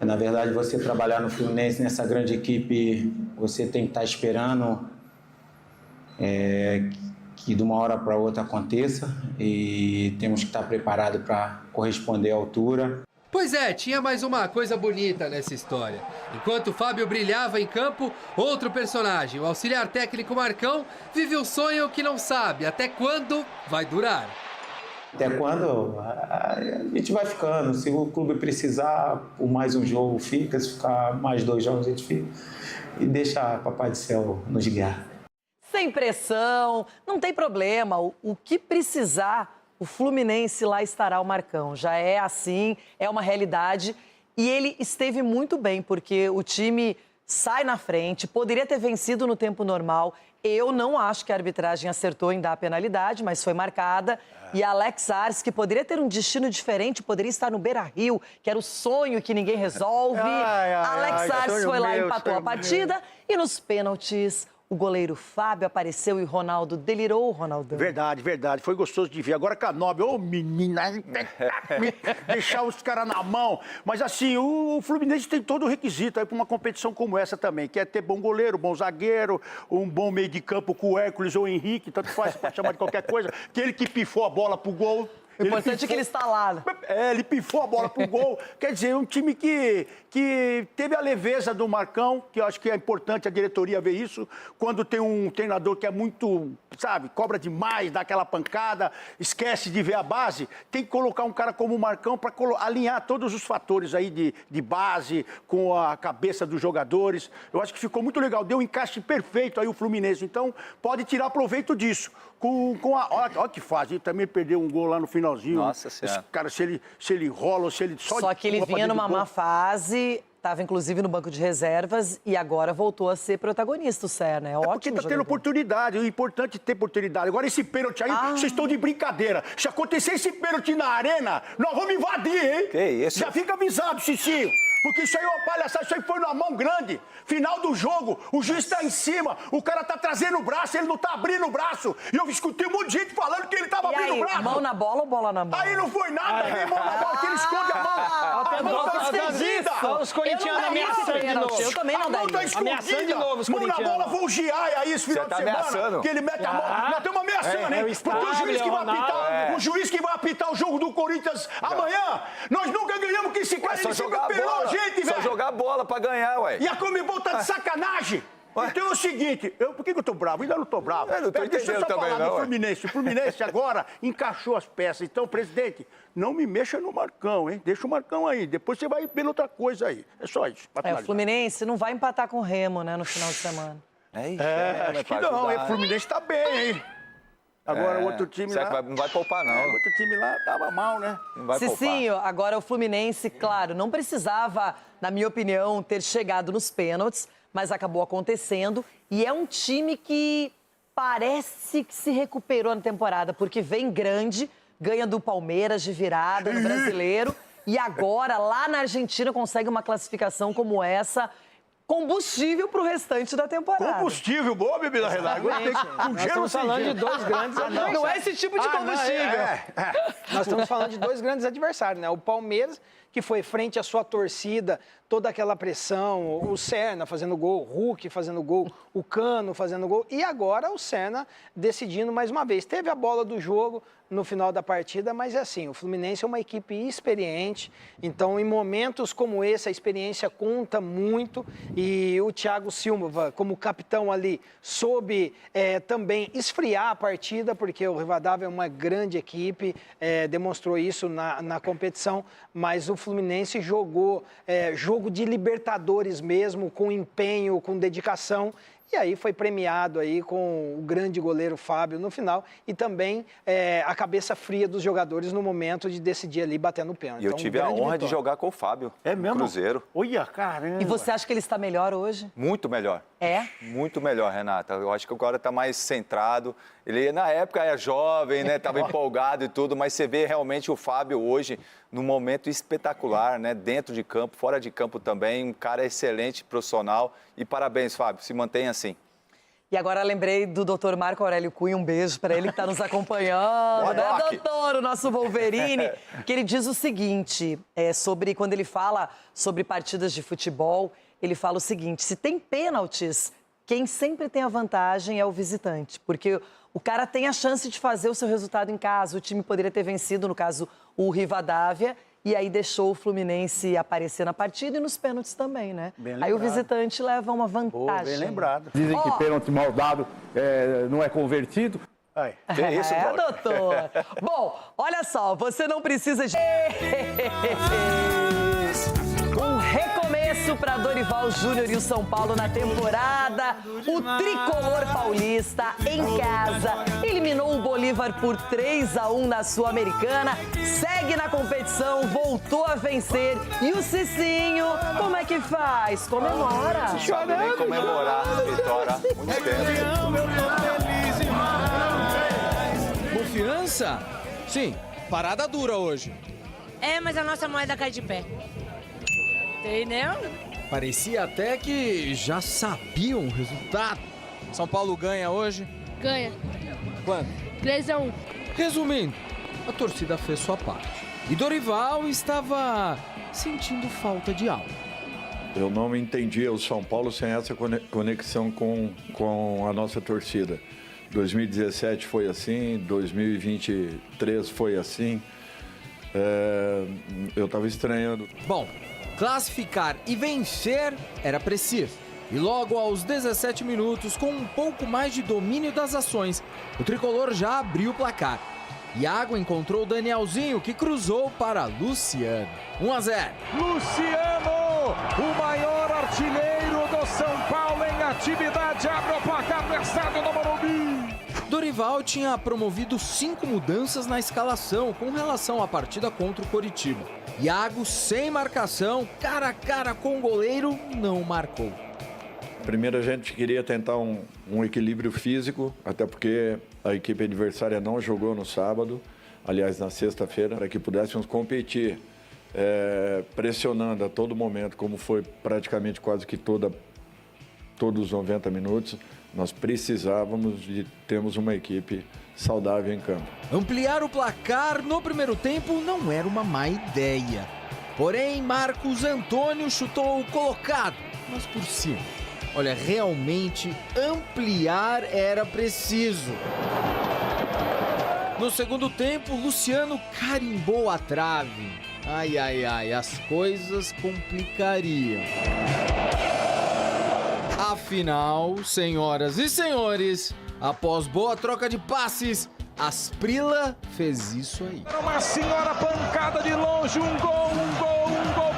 Na verdade, você trabalhar no Fluminense, nessa grande equipe, você tem que estar esperando que de uma hora para outra aconteça e temos que estar preparados para corresponder à altura. Pois é, tinha mais uma coisa bonita nessa história. Enquanto o Fábio brilhava em campo, outro personagem, o auxiliar técnico Marcão, vive o sonho que não sabe até quando vai durar. Até quando a gente vai ficando. Se o clube precisar, por mais um jogo fica, se ficar mais 2 jogos a gente fica. E deixa Papai do Céu nos guiar. Sem pressão, não tem problema. O que precisar, o Fluminense lá estará o Marcão. Já é assim, é uma realidade. E ele esteve muito bem, porque o time sai na frente, poderia ter vencido no tempo normal. Eu não acho que a arbitragem acertou em dar a penalidade, mas foi marcada. E Alex Ares, que poderia ter um destino diferente, poderia estar no Beira-Rio, que era o sonho que ninguém resolve. Alex Ares foi lá e empatou a partida. E nos pênaltis, o goleiro Fábio apareceu e o Ronaldo delirou, Ronaldão. Verdade, verdade. Foi gostoso de ver. Agora Canóbio, ô menina, deixar os caras na mão. Mas assim, o Fluminense tem todo o requisito aí para uma competição como essa também, que é ter bom goleiro, bom zagueiro, um bom meio de campo com o Hércules ou o Henrique, tanto faz, pode chamar de qualquer coisa. Aquele que pifou a bola pro gol. O importante é que ele está lá. Ele pifou a bola pro gol. Quer dizer, um time que teve a leveza do Marcão, que eu acho que é importante a diretoria ver isso. Quando tem um treinador que é muito, sabe, cobra demais, dá aquela pancada, esquece de ver a base, tem que colocar um cara como o Marcão para alinhar todos os fatores aí de base com a cabeça dos jogadores. Eu acho que ficou muito legal, deu um encaixe perfeito aí o Fluminense. Então, pode tirar proveito disso. Olha que fase, ele também perdeu um gol lá no finalzinho. Nossa Senhora. Esse cara, se ele rola ou se ele... Só que ele vinha numa má fase, estava inclusive no banco de reservas e agora voltou a ser protagonista, o Serna. É ótimo. Porque tá tendo oportunidade, o importante é ter oportunidade. Agora esse pênalti aí, vocês estão de brincadeira. Se acontecer esse pênalti na arena, nós vamos invadir, hein? Que isso? Já fica avisado, Cicinho. Porque isso aí é uma palhaçada, isso aí foi numa mão grande. Final do jogo, o juiz tá em cima, o cara tá trazendo o braço, ele não tá abrindo o braço. E eu escutei um monte de gente falando que ele tava abrindo o braço. Mão na bola ou bola na mão? Aí não foi nada, nem mão na bola, que ele esconde a mão. A mão tá escondida. Os corintianos ameaçando de novo. Eu também não daria. A mão tá escondida. Mão na bola, vou giar aí esse final de semana. Que ele mete a mão. Nós estamos ameaçando, hein? Porque o juiz que vai apitar, o juiz que vai apitar o jogo do Corinthians amanhã, nós nunca ganhamos que esse cara, ele sempre operou a gente, velho. Só jogar bola pra ganhar, ué. E a Comebol tá de sacanagem. Então é o seguinte, por que eu tô bravo? Ainda não tô bravo. Eu não tô Deixa eu só entendendo também, falar não, do Fluminense. O Fluminense agora encaixou as peças. Então, presidente, não me mexa no Marcão, hein? Deixa o Marcão aí. Depois você vai pela outra coisa aí. É só isso. O Fluminense não vai empatar com o Remo, né, no final de semana. Acho que não. O Fluminense tá bem, hein? Agora o outro time Será lá... que não vai poupar, não? O outro time lá tava mal, né? Não vai poupar. Cicinho, agora o Fluminense, claro, não precisava, na minha opinião, ter chegado nos pênaltis, mas acabou acontecendo. E é um time que parece que se recuperou na temporada, porque vem grande, ganha do Palmeiras de virada no Brasileiro. E agora, lá na Argentina, consegue uma classificação como essa... combustível pro restante da temporada. Combustível, boa bebida, Renata. Nós estamos falando de dois grandes adversários. Não é esse tipo de combustível. Nós estamos falando de dois grandes adversários, né? O Palmeiras, que foi frente à sua torcida, toda aquela pressão, o Serna fazendo gol, o Hulk fazendo gol, o Cano fazendo gol, e agora o Serna decidindo mais uma vez. Teve a bola do jogo no final da partida, mas é assim, o Fluminense é uma equipe experiente, então em momentos como esse a experiência conta muito e o Thiago Silva, como capitão ali, soube também esfriar a partida, porque o Rivadavia é uma grande equipe, demonstrou isso na competição, mas o Fluminense jogou jogo de Libertadores mesmo, com empenho, com dedicação. E aí foi premiado aí com o grande goleiro Fábio no final e também a cabeça fria dos jogadores no momento de decidir ali bater no pênalti. E eu tive a honra de jogar com o Fábio. É mesmo? Cruzeiro. Olha, caramba. E você acha que ele está melhor hoje? Muito melhor. É? Muito melhor, Renata. Eu acho que agora está mais centrado. Ele, na época, era jovem, né? Estava empolgado e tudo, mas você vê realmente o Fábio hoje num momento espetacular, né? Dentro de campo, fora de campo também. Um cara excelente, profissional. E parabéns, Fábio. Se mantenha assim. E agora lembrei do doutor Marco Aurélio Cunha, um beijo para ele que está nos acompanhando, né, doutor, o nosso Wolverine, que ele diz o seguinte, sobre quando ele fala sobre partidas de futebol, ele fala o seguinte, se tem pênaltis, quem sempre tem a vantagem é o visitante, porque o cara tem a chance de fazer o seu resultado em casa, o time poderia ter vencido, no caso, o Rivadavia, e aí deixou o Fluminense aparecer na partida e nos pênaltis também, né? Aí o visitante leva uma vantagem. Bem lembrado. Dizem que pênalti mal dado não é convertido. Que isso, doutor? Bom, olha só, você não precisa de... Um recomeço isso para Dorival Júnior e o São Paulo na temporada. O tricolor paulista, em casa, eliminou o Bolívar por 3-1 na Sul-Americana, segue na competição, voltou a vencer. E o Cicinho, como é que faz? Comemora. Não sabe nem comemorar a vitória há muito tempo. Confiança? Sim, parada dura hoje. É, mas a nossa moeda cai de pé. Entendeu? Parecia até que já sabiam o resultado. São Paulo ganha hoje? Ganha. Quanto? 3-1. Resumindo, a torcida fez sua parte. E Dorival estava sentindo falta de algo. Eu não entendia o São Paulo sem essa conexão com a nossa torcida. 2017 foi assim, 2023 foi assim. Eu estava estranhando. Bom, classificar e vencer era preciso. E logo aos 17 minutos, com um pouco mais de domínio das ações, o tricolor já abriu o placar. Iago encontrou o Danielzinho, que cruzou para Luciano. 1-0. Luciano, o maior artilheiro do São Paulo em atividade, abre o placar no estádio do Morumbi. Dorival tinha promovido 5 mudanças na escalação com relação à partida contra o Coritiba. Iago, sem marcação, cara a cara com o goleiro, não marcou. Primeiro a gente queria tentar um equilíbrio físico, até porque a equipe adversária não jogou no sábado, aliás na sexta-feira, para que pudéssemos competir pressionando a todo momento, como foi praticamente quase que todos os 90 minutos. Nós precisávamos de termos uma equipe saudável em campo. Ampliar o placar no primeiro tempo não era uma má ideia. Porém, Marcos Antônio chutou colocado, mas por cima. Olha, realmente ampliar era preciso. No segundo tempo, Luciano carimbou a trave. Ai, ai, ai, as coisas complicariam. Afinal, senhoras e senhores, após boa troca de passes, Asprila fez isso aí. Uma senhora pancada de longe, um gol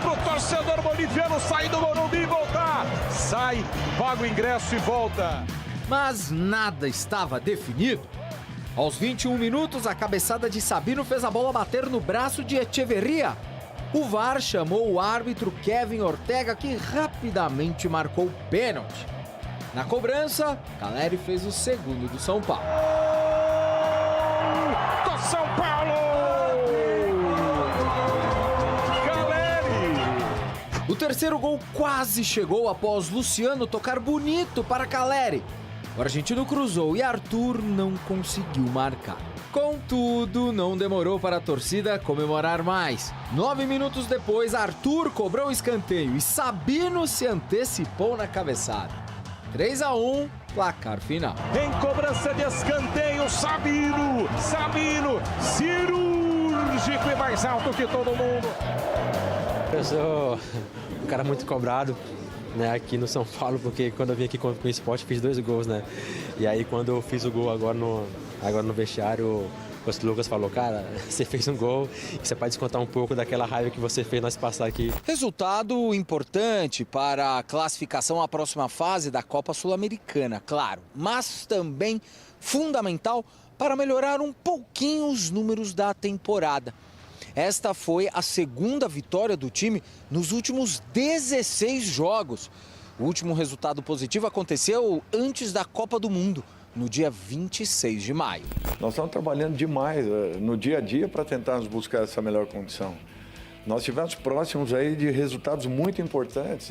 pro torcedor boliviano sair do Morumbi e voltar. Sai, paga o ingresso e volta. Mas nada estava definido. Aos 21 minutos, a cabeçada de Sabino fez a bola bater no braço de Echeverria. O VAR chamou o árbitro Kevin Ortega, que rapidamente marcou o pênalti. Na cobrança, Caleri fez o segundo do São Paulo. Do São Paulo! Caleri! O terceiro gol quase chegou após Luciano tocar bonito para Caleri. O argentino cruzou e Arthur não conseguiu marcar. Contudo, não demorou para a torcida comemorar mais. 9 minutos depois, Arthur cobrou o escanteio e Sabino se antecipou na cabeçada. 3-1, placar final. Em cobrança de escanteio, Sabino, cirúrgico e mais alto que todo mundo. Eu sou um cara muito cobrado, né, aqui no São Paulo, porque quando eu vim aqui com o esporte fiz 2 gols, né? E aí quando eu fiz o gol agora no vestiário, o Costa Lucas falou, cara, você fez um gol e você pode descontar um pouco daquela raiva que você fez nós passar aqui. Resultado importante para a classificação à próxima fase da Copa Sul-Americana, claro, mas também fundamental para melhorar um pouquinho os números da temporada. Esta foi a segunda vitória do time nos últimos 16 jogos. O último resultado positivo aconteceu antes da Copa do Mundo, no dia 26 de maio. Nós estamos trabalhando demais no dia a dia para tentarmos buscar essa melhor condição. Nós estivemos próximos aí de resultados muito importantes.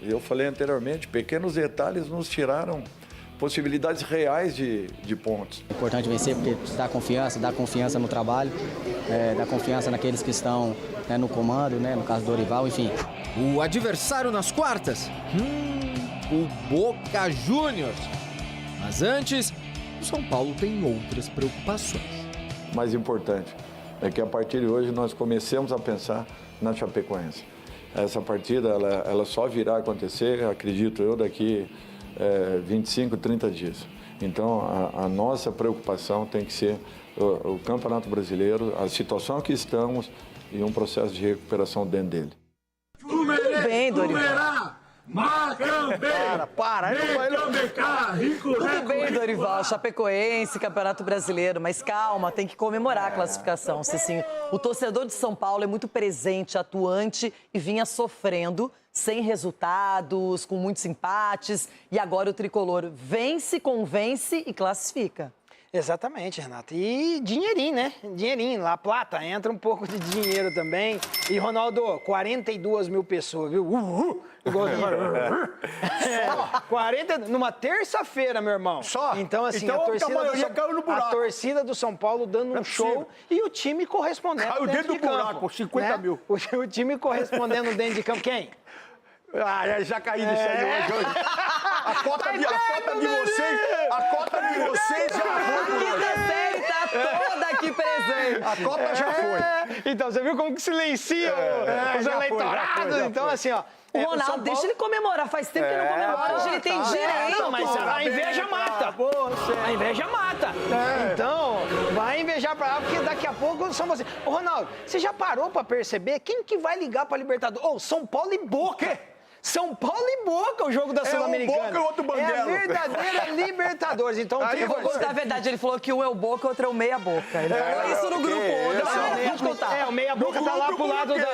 Eu falei anteriormente, pequenos detalhes nos tiraram possibilidades reais de pontos. É importante vencer porque dá confiança no trabalho, dá confiança naqueles que estão no comando, no caso do Dorival, enfim. O adversário nas quartas? O Boca Juniors. Mas antes, o São Paulo tem outras preocupações. O mais importante é que a partir de hoje nós comecemos a pensar na Chapecoense. Essa partida ela só virá a acontecer, acredito eu, daqui 25, 30 dias. Então, a nossa preocupação tem que ser o Campeonato Brasileiro, a situação que estamos e um processo de recuperação dentro dele. bem, Dorival. Para. Tudo bem, Dorival, Chapecoense, Campeonato Brasileiro, mas calma, tem que comemorar a classificação, Cicinho. O torcedor de São Paulo é muito presente, atuante e vinha sofrendo, sem resultados, com muitos empates. E agora o tricolor vence, convence e classifica. Exatamente, Renato. E dinheirinho, né? Dinheirinho. La Plata, entra um pouco de dinheiro também. E, Ronaldo, 42 mil pessoas, viu? Igual 40, numa terça-feira, meu irmão. Só? Então, assim, Então, a torcida do São Paulo dando um show e o time correspondendo caiu dentro de do buraco, campo, 50 né? mil. O time correspondendo dentro de campo. Quem? Já caí nisso aí hoje. A cota de vocês já foi. Quinta série tá toda aqui presente. A cota já foi. Então, você viu como que silencia os eleitorados? Então, assim, ó. O Ronaldo, deixa ele comemorar. Faz tempo que não comemora, hoje ele tem direito. Não, mas a inveja mata. A inveja mata. Então, vai invejar pra lá, porque daqui a pouco são vocês. Ô, Ronaldo, você já parou pra perceber quem que vai ligar pra Libertadores? São Paulo e Boca. São Paulo e Boca, o jogo da Sul-Americana. Um Boca e outro Banguelo. É a verdadeira Libertadores. Então, eu vou contar a verdade, ele falou que um é o Boca e o outro é o meia boca. Ele falou isso no grupo. Pode contar. O meia boca tá lá pro lado da...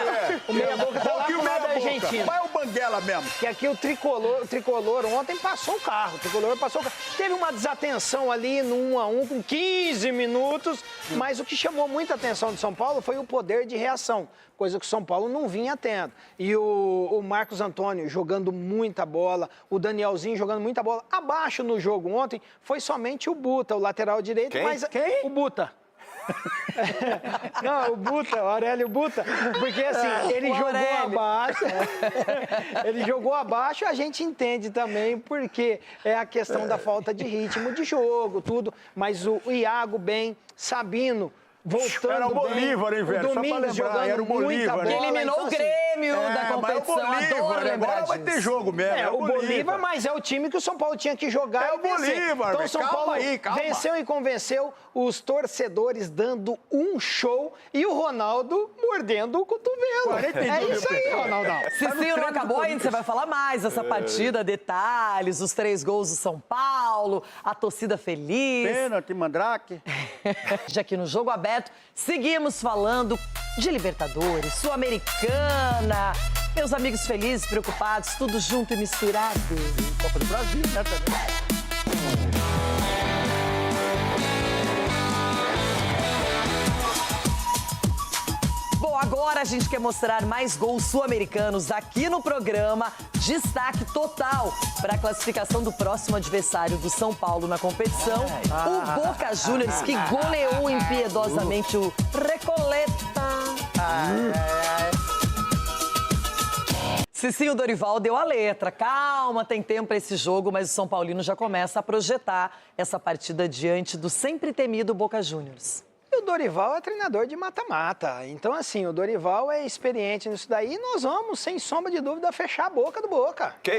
O meia boca tá lá pro lado da Argentina. Vai o Banguela mesmo. Que aqui o tricolor ontem passou o carro. O tricolor passou o carro. Teve uma desatenção ali no 1-1 com 15 minutos, mas o que chamou muita atenção do São Paulo foi o poder de reação, coisa que o São Paulo não vinha tendo. E o Marcos Antônio jogando muita bola, o Danielzinho jogando muita bola. Abaixo no jogo ontem foi somente o Buta, o lateral direito. Quem? Mas o Buta. Não, o Buta, o Aurélio Buta, porque assim, ele jogou abaixo, ele jogou abaixo, a gente entende também porque é a questão da falta de ritmo de jogo, tudo, mas o Iago bem, Sabino, voltando era o Bolívar, bem, hein, velho? o Domingos jogando era o Bolívar, muita bola. Que eliminou então, o Grêmio da competição, mas o Bolívar, agora vai ter jogo mesmo. O Bolívar, mas é o time que o São Paulo tinha que jogar É e o vencer. Bolívar, então o São Paulo venceu e convenceu, os torcedores dando um show e o Ronaldo mordendo o cotovelo. É isso aí, Ronaldão. Cicinho, não acabou ainda, você vai falar mais dessa partida, detalhes, os 3 gols do São Paulo, a torcida feliz. Pênalti, Mandrake. Já que no Jogo Aberto, seguimos falando de Libertadores, Sul-Americana. Meus amigos felizes, preocupados, tudo junto e misturado. Copa do Brasil, né, também. Bom, agora a gente quer mostrar mais gols sul-americanos aqui no programa. Destaque total para a classificação do próximo adversário do São Paulo na competição. O Boca Juniors, que goleou impiedosamente o Recoleta. Cicinho Dorival deu a letra. Calma, tem tempo para esse jogo, mas o São Paulino já começa a projetar essa partida diante do sempre temido Boca Juniors. E o Dorival é treinador de mata-mata. Então, assim, o Dorival é experiente nisso daí e nós vamos, sem sombra de dúvida, fechar a boca do Boca. Que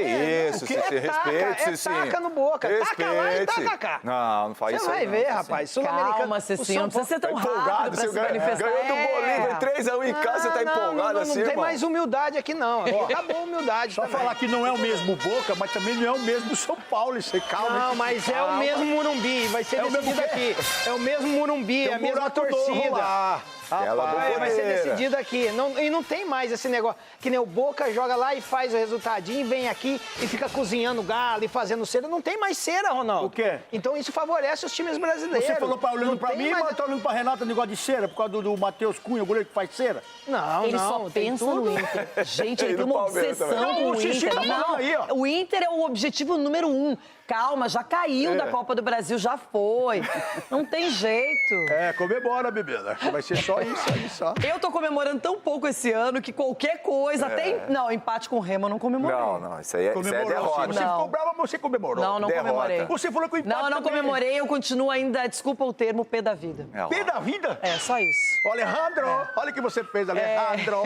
isso, Cici, respeite, Cici. Taca no Boca, taca lá e taca cá. Não faz isso aí. Você vai ver, rapaz. Sul-Americano. Calma, Cicinho, não precisa ser tão rápido pra se manifestar. Ganhou do Bolívar 3-1 em casa, você tá empolgado assim, Não tem irmão? mais humildade aqui, não. Acabou a humildade. Só falar que não é o mesmo Boca, mas também não é o mesmo São Paulo. Isso aí, calma. Não, mas é o mesmo Morumbi. Vai ser decidido aqui. É o mesmo Morumbi, é a mesma torcida. Vai ser decidido aqui. E não tem mais esse negócio. Que nem o Boca joga lá e faz o resultadinho, vem aqui e fica cozinhando galo e fazendo cera. Não tem mais cera, Ronaldo. O quê? Então isso favorece os times brasileiros. Você falou olhando pra mim, mas tá olhando pra Renata negócio de cera, por causa do Matheus Cunha, o goleiro que faz cera? Não, ele só pensa no Inter. Gente, ele tem uma obsessão com o Inter. Não, o Inter é o objetivo número 1. Calma, já caiu da Copa do Brasil, já foi. Não tem jeito. Comemora, bebida. Vai ser só isso aí, só. Eu tô comemorando tão pouco esse ano que qualquer coisa, até... Não, empate com o Remo eu não comemorei. Não, isso aí é derrota. Você ficou brava, mas você comemorou. Não comemorei. Você falou que o empate Não, não comemorei, eu continuo ainda, desculpa o termo, pé da vida. Pé da vida? É, só isso. Alejandro, olha o que você fez, Alejandro.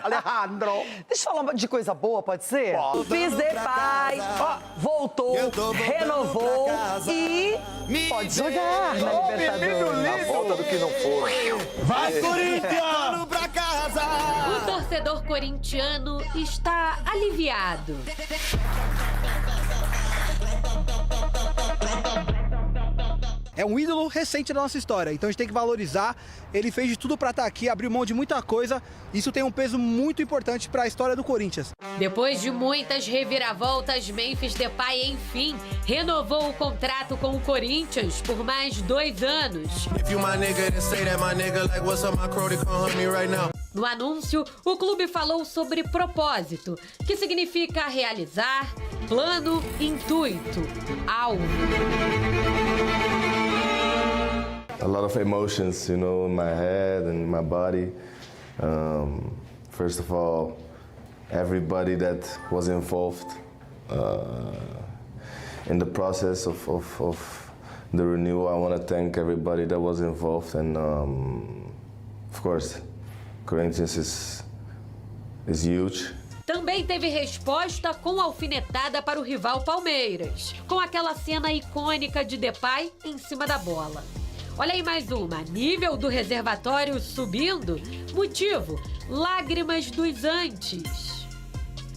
Alejandro. Deixa eu falar de coisa boa, pode ser? Fiz de pai, voltou, renovou e pode jogar na Libertadores. A volta do que não for. Vai, Corinthians! O torcedor corintiano está aliviado. É um ídolo recente da nossa história, então a gente tem que valorizar. Ele fez de tudo para estar aqui, abriu mão de muita coisa. Isso tem um peso muito importante para a história do Corinthians. Depois de muitas reviravoltas, Memphis Depay, enfim, renovou o contrato com o Corinthians por mais 2 anos. No anúncio, o clube falou sobre propósito, que significa realizar, plano, intuito, alvo. A lot of emotions, you know, in my head and my body. First of all, everybody that was involved in the process of the renewal. I want to thank everybody that was involved, and of course, Corinthians is huge. Também teve resposta com alfinetada para o rival Palmeiras, com aquela cena icônica de Depay em cima da bola. Olha aí mais uma, nível do reservatório subindo, motivo, lágrimas dos antes.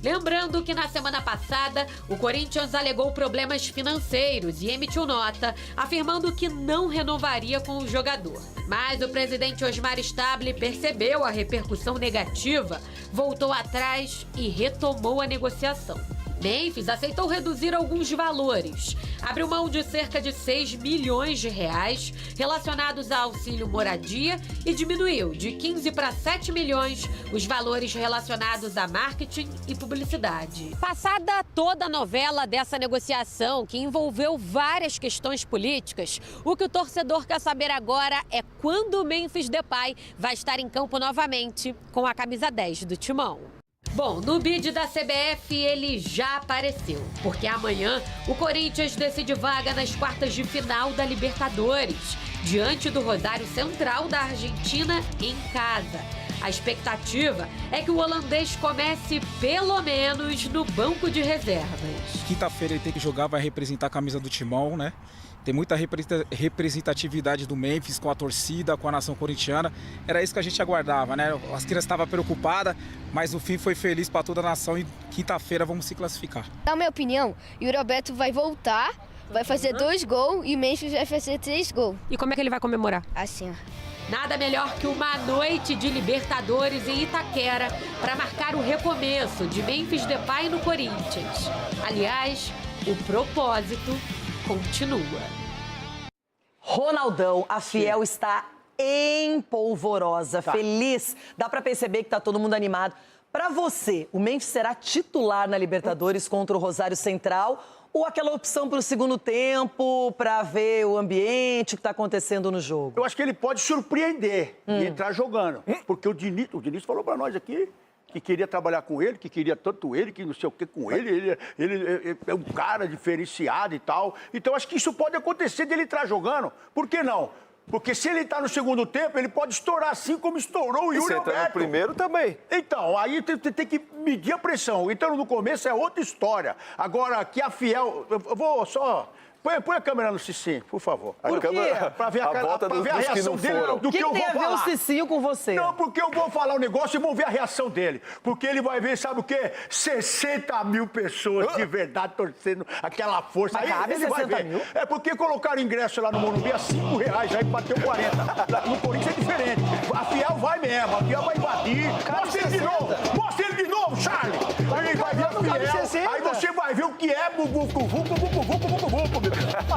Lembrando que na semana passada, o Corinthians alegou problemas financeiros e emitiu nota, afirmando que não renovaria com o jogador. Mas o presidente Osmar Stable percebeu a repercussão negativa, voltou atrás e retomou a negociação. Memphis aceitou reduzir alguns valores. Abriu mão de cerca de 6 milhões de reais relacionados a auxílio moradia e diminuiu de 15 para 7 milhões os valores relacionados a marketing e publicidade. Passada toda a novela dessa negociação, que envolveu várias questões políticas, o que o torcedor quer saber agora é quando o Memphis Depay vai estar em campo novamente com a camisa 10 do Timão. Bom, no bid da CBF ele já apareceu, porque amanhã o Corinthians decide vaga nas quartas de final da Libertadores, diante do Rosário Central da Argentina em casa. A expectativa é que o holandês comece pelo menos no banco de reservas. Quinta-feira ele tem que jogar, vai representar a camisa do Timão, né? Tem muita representatividade do Memphis com a torcida, com a nação corintiana. Era isso que a gente aguardava, né? As crianças estavam preocupadas, mas o fim foi feliz para toda a nação e quinta-feira vamos se classificar. Na minha opinião, o Yuri Alberto vai voltar, vai fazer 2 gols e o Memphis vai fazer 3 gols. E como é que ele vai comemorar? Assim, ó. Nada melhor que uma noite de Libertadores em Itaquera para marcar o recomeço de Memphis Depay no Corinthians. Aliás, o propósito continua. Ronaldão, a Fiel está empolvorosa, feliz. Dá pra perceber que tá todo mundo animado. Pra você, o Memphis será titular na Libertadores contra o Rosário Central ou aquela opção pro segundo tempo, pra ver o ambiente que tá acontecendo no jogo? Eu acho que ele pode surpreender e entrar jogando. Porque o Diniz falou pra nós aqui que queria trabalhar com ele, que queria tanto ele, que não sei o que com ele é um cara diferenciado e tal. Então, acho que isso pode acontecer dele entrar jogando. Por que não? Porque se ele tá no segundo tempo, ele pode estourar assim como estourou o Yuri Alberto. No primeiro também. Então, aí tem que medir a pressão. Então, no começo é outra história. Agora, que a Fiel... Eu vou só... Põe a câmera no Cicinho, por favor. Por quê? Pra ver a reação dele do que eu vou falar. O que tem a ver o Cicinho com você? Não, porque eu vou falar um negócio e vão ver a reação dele. Porque ele vai ver, sabe o quê? 60 mil pessoas de verdade torcendo aquela força. Mas cabe 60 mil? É porque colocaram ingresso lá no Morumbi a R$5, aí bateu 40. No Corinthians é diferente. A Fiel vai mesmo, a Fiel vai invadir. Mostra ele de novo, Charlie. Aí vai ver a Fiel, aí você vai ver o que é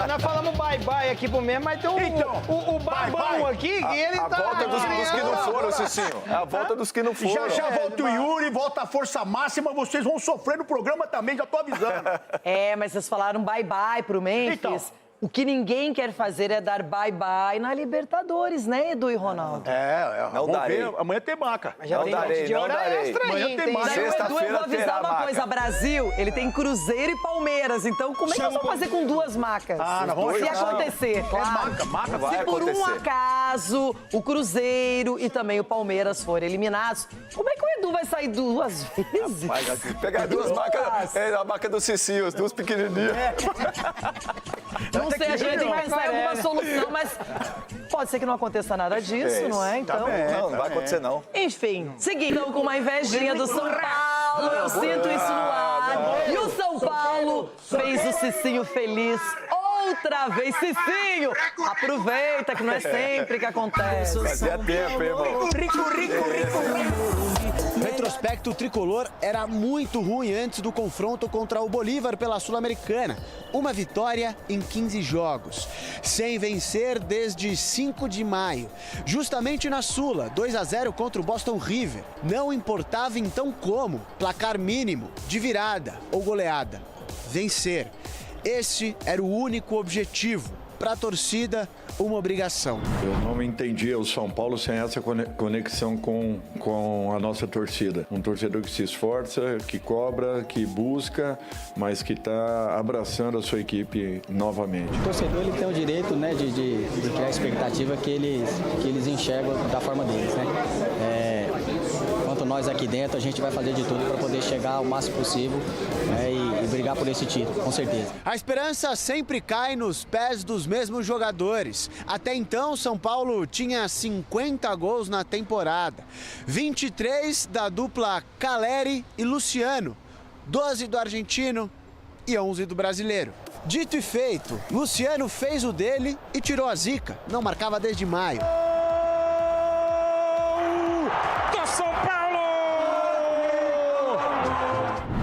Nós falamos bye-bye aqui pro mesmo, mas tem o babão aqui e ele tá... A volta dos que não foram, Cicinho. É a volta dos que não foram. Já volta o Yuri, volta a força máxima, vocês vão sofrer no programa também, já tô avisando. Mas vocês falaram bye-bye pro Memphis. Então. O que ninguém quer fazer é dar bye-bye na Libertadores, né, Edu e Ronaldo? Não darei. Amanhã tem maca. Mas já tem noite de hora extra aí. Amanhã tem maca. Edu, eu vou avisar uma coisa. Brasil, ele tem Cruzeiro e Palmeiras. Então, como é que nós vamos fazer com 2 macas? Se acontecer, claro. Maca vai Se por um acaso o Cruzeiro e também o Palmeiras forem eliminados, como é que o Edu vai sair 2 vezes? Pegar 2 macas, a maca do Cicinho, as 2 pequenininhas. Não sei, a gente tem que pensar em alguma solução, mas pode ser que não aconteça nada disso, não é? Então, não vai acontecer, não. Enfim, seguindo com uma invejinha do São Paulo, eu sinto isso no ar. E o São Paulo fez o Cicinho feliz outra vez. Cicinho, aproveita que não é sempre que acontece. Fazia tempo, hein, irmão? O retrospecto tricolor era muito ruim antes do confronto contra o Bolívar pela Sul-Americana. Uma vitória em 15 jogos. Sem vencer desde 5 de maio. Justamente na Sula, 2-0 contra o Boston River. Não importava então como, placar mínimo, de virada ou goleada. Vencer. Esse era o único objetivo. Para a torcida, uma obrigação. Eu não entendia o São Paulo sem essa conexão com a nossa torcida. Um torcedor que se esforça, que cobra, que busca, mas que está abraçando a sua equipe novamente. O torcedor ele tem o direito, né, de criar a expectativa que eles enxergam da forma deles, né? Quanto nós aqui dentro, a gente vai fazer de tudo para poder chegar ao máximo possível, né, e brigar por esse título, com certeza. A esperança sempre cai nos pés dos mesmos jogadores. Até então, São Paulo tinha 50 gols na temporada. 23 da dupla Caleri e Luciano, 12 do argentino e 11 do brasileiro. Dito e feito, Luciano fez o dele e tirou a zica. Não marcava desde maio. São Paulo!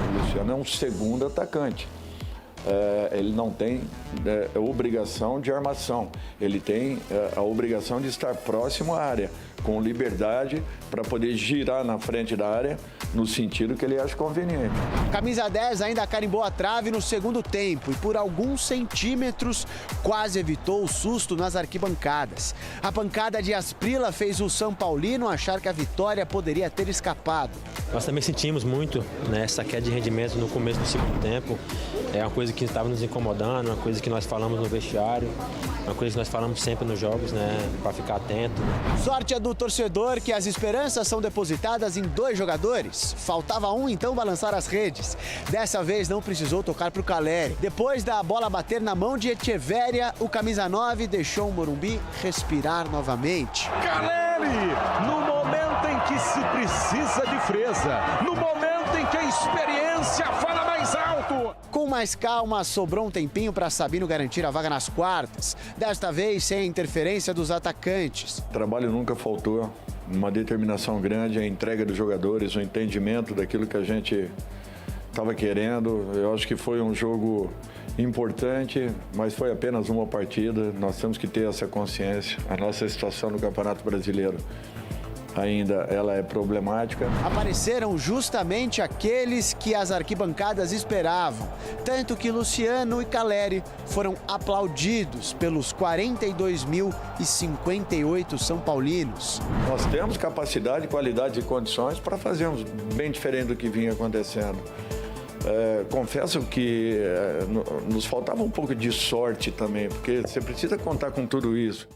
O Luciano é um segundo atacante. Ele não tem obrigação de armação. Ele tem a obrigação de estar próximo à área, com liberdade para poder girar na frente da área no sentido que ele acha conveniente. Camisa 10 ainda carimbou a trave no segundo tempo e por alguns centímetros quase evitou o susto nas arquibancadas. A pancada de Asprilla fez o São Paulino achar que a vitória poderia ter escapado. Nós também sentimos muito, né, essa queda de rendimento no começo do segundo tempo. É uma coisa que estava nos incomodando, uma coisa que nós falamos no vestiário, uma coisa que nós falamos sempre nos jogos, né, para ficar atento. Sorte é do torcedor que as esperanças são depositadas em 2 jogadores. Faltava um, então, balançar as redes. Dessa vez não precisou tocar para o Caleri. Depois da bola bater na mão de Echeverria, o camisa 9 deixou o Morumbi respirar novamente. Caleri, no momento em que se precisa de frieza, no momento em que a experiência fala mais alto. Com mais calma, sobrou um tempinho para Sabino garantir a vaga nas quartas. Desta vez, sem a interferência dos atacantes. O trabalho nunca faltou, uma determinação grande, a entrega dos jogadores, o entendimento daquilo que a gente estava querendo. Eu acho que foi um jogo importante, mas foi apenas uma partida. Nós temos que ter essa consciência. A nossa situação no Campeonato Brasileiro ainda ela é problemática. Apareceram justamente aqueles que as arquibancadas esperavam, tanto que Luciano e Caleri foram aplaudidos pelos 42.058 São Paulinos. Nós temos capacidade, qualidade e condições para fazermos bem diferente do que vinha acontecendo. Confesso que nos faltava um pouco de sorte também, porque você precisa contar com tudo isso.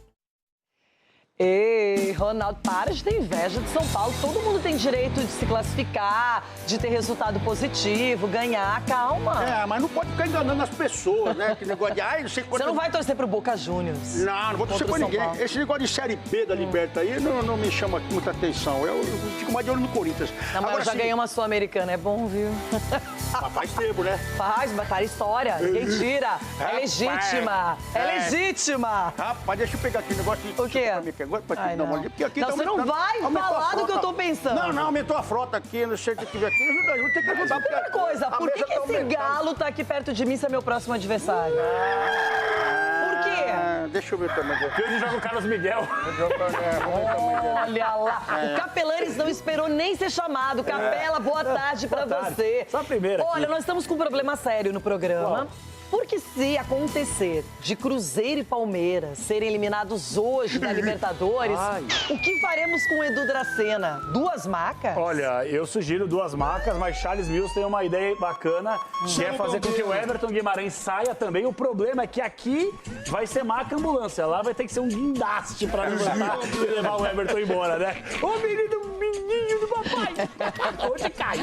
Ei, Ronaldo, para de ter inveja de São Paulo. Todo mundo tem direito de se classificar, de ter resultado positivo, ganhar. Calma. Mas não pode ficar enganando as pessoas, né? Que negócio de, não sei quanto... Você não vai torcer pro Boca Juniors? Não vou torcer pra ninguém. Esse negócio de Série B da Liberta aí não me chama muita atenção. Eu fico mais de olho no Corinthians. Não, mas eu já ganhei uma Sul-Americana, é bom, viu? Mas faz tempo, né? Mas para a história, ninguém tira. É legítima. É legítima. Rapaz, deixa eu pegar aqui o negócio de... O quê? Ai, não, você não vai falar do que eu tô pensando. Não, aumentou a frota aqui, não sei o que tiver aqui. Ajuda, tem que ajudar. Primeira coisa, por que esse galo tá aqui perto de mim se é meu próximo adversário? Por quê? Deixa eu ver o tamanho dele. Hoje joga o Carlos Miguel. Olha lá. O Capelanes não esperou nem ser chamado. Capela, boa tarde pra você. Só a primeira. Olha, nós estamos com um problema sério no programa. Porque se acontecer de Cruzeiro e Palmeiras serem eliminados hoje da Libertadores, o que faremos com o Edu Dracena? 2 macas? Olha, eu sugiro 2 macas, mas Charles Mills tem uma ideia bacana, que é fazer com que o Everton Guimarães saia também. O problema é que aqui vai ser maca ambulância, lá vai ter que ser um guindaste pra levantar e levar o Everton embora, né? Ô menino do papai! Hoje cai.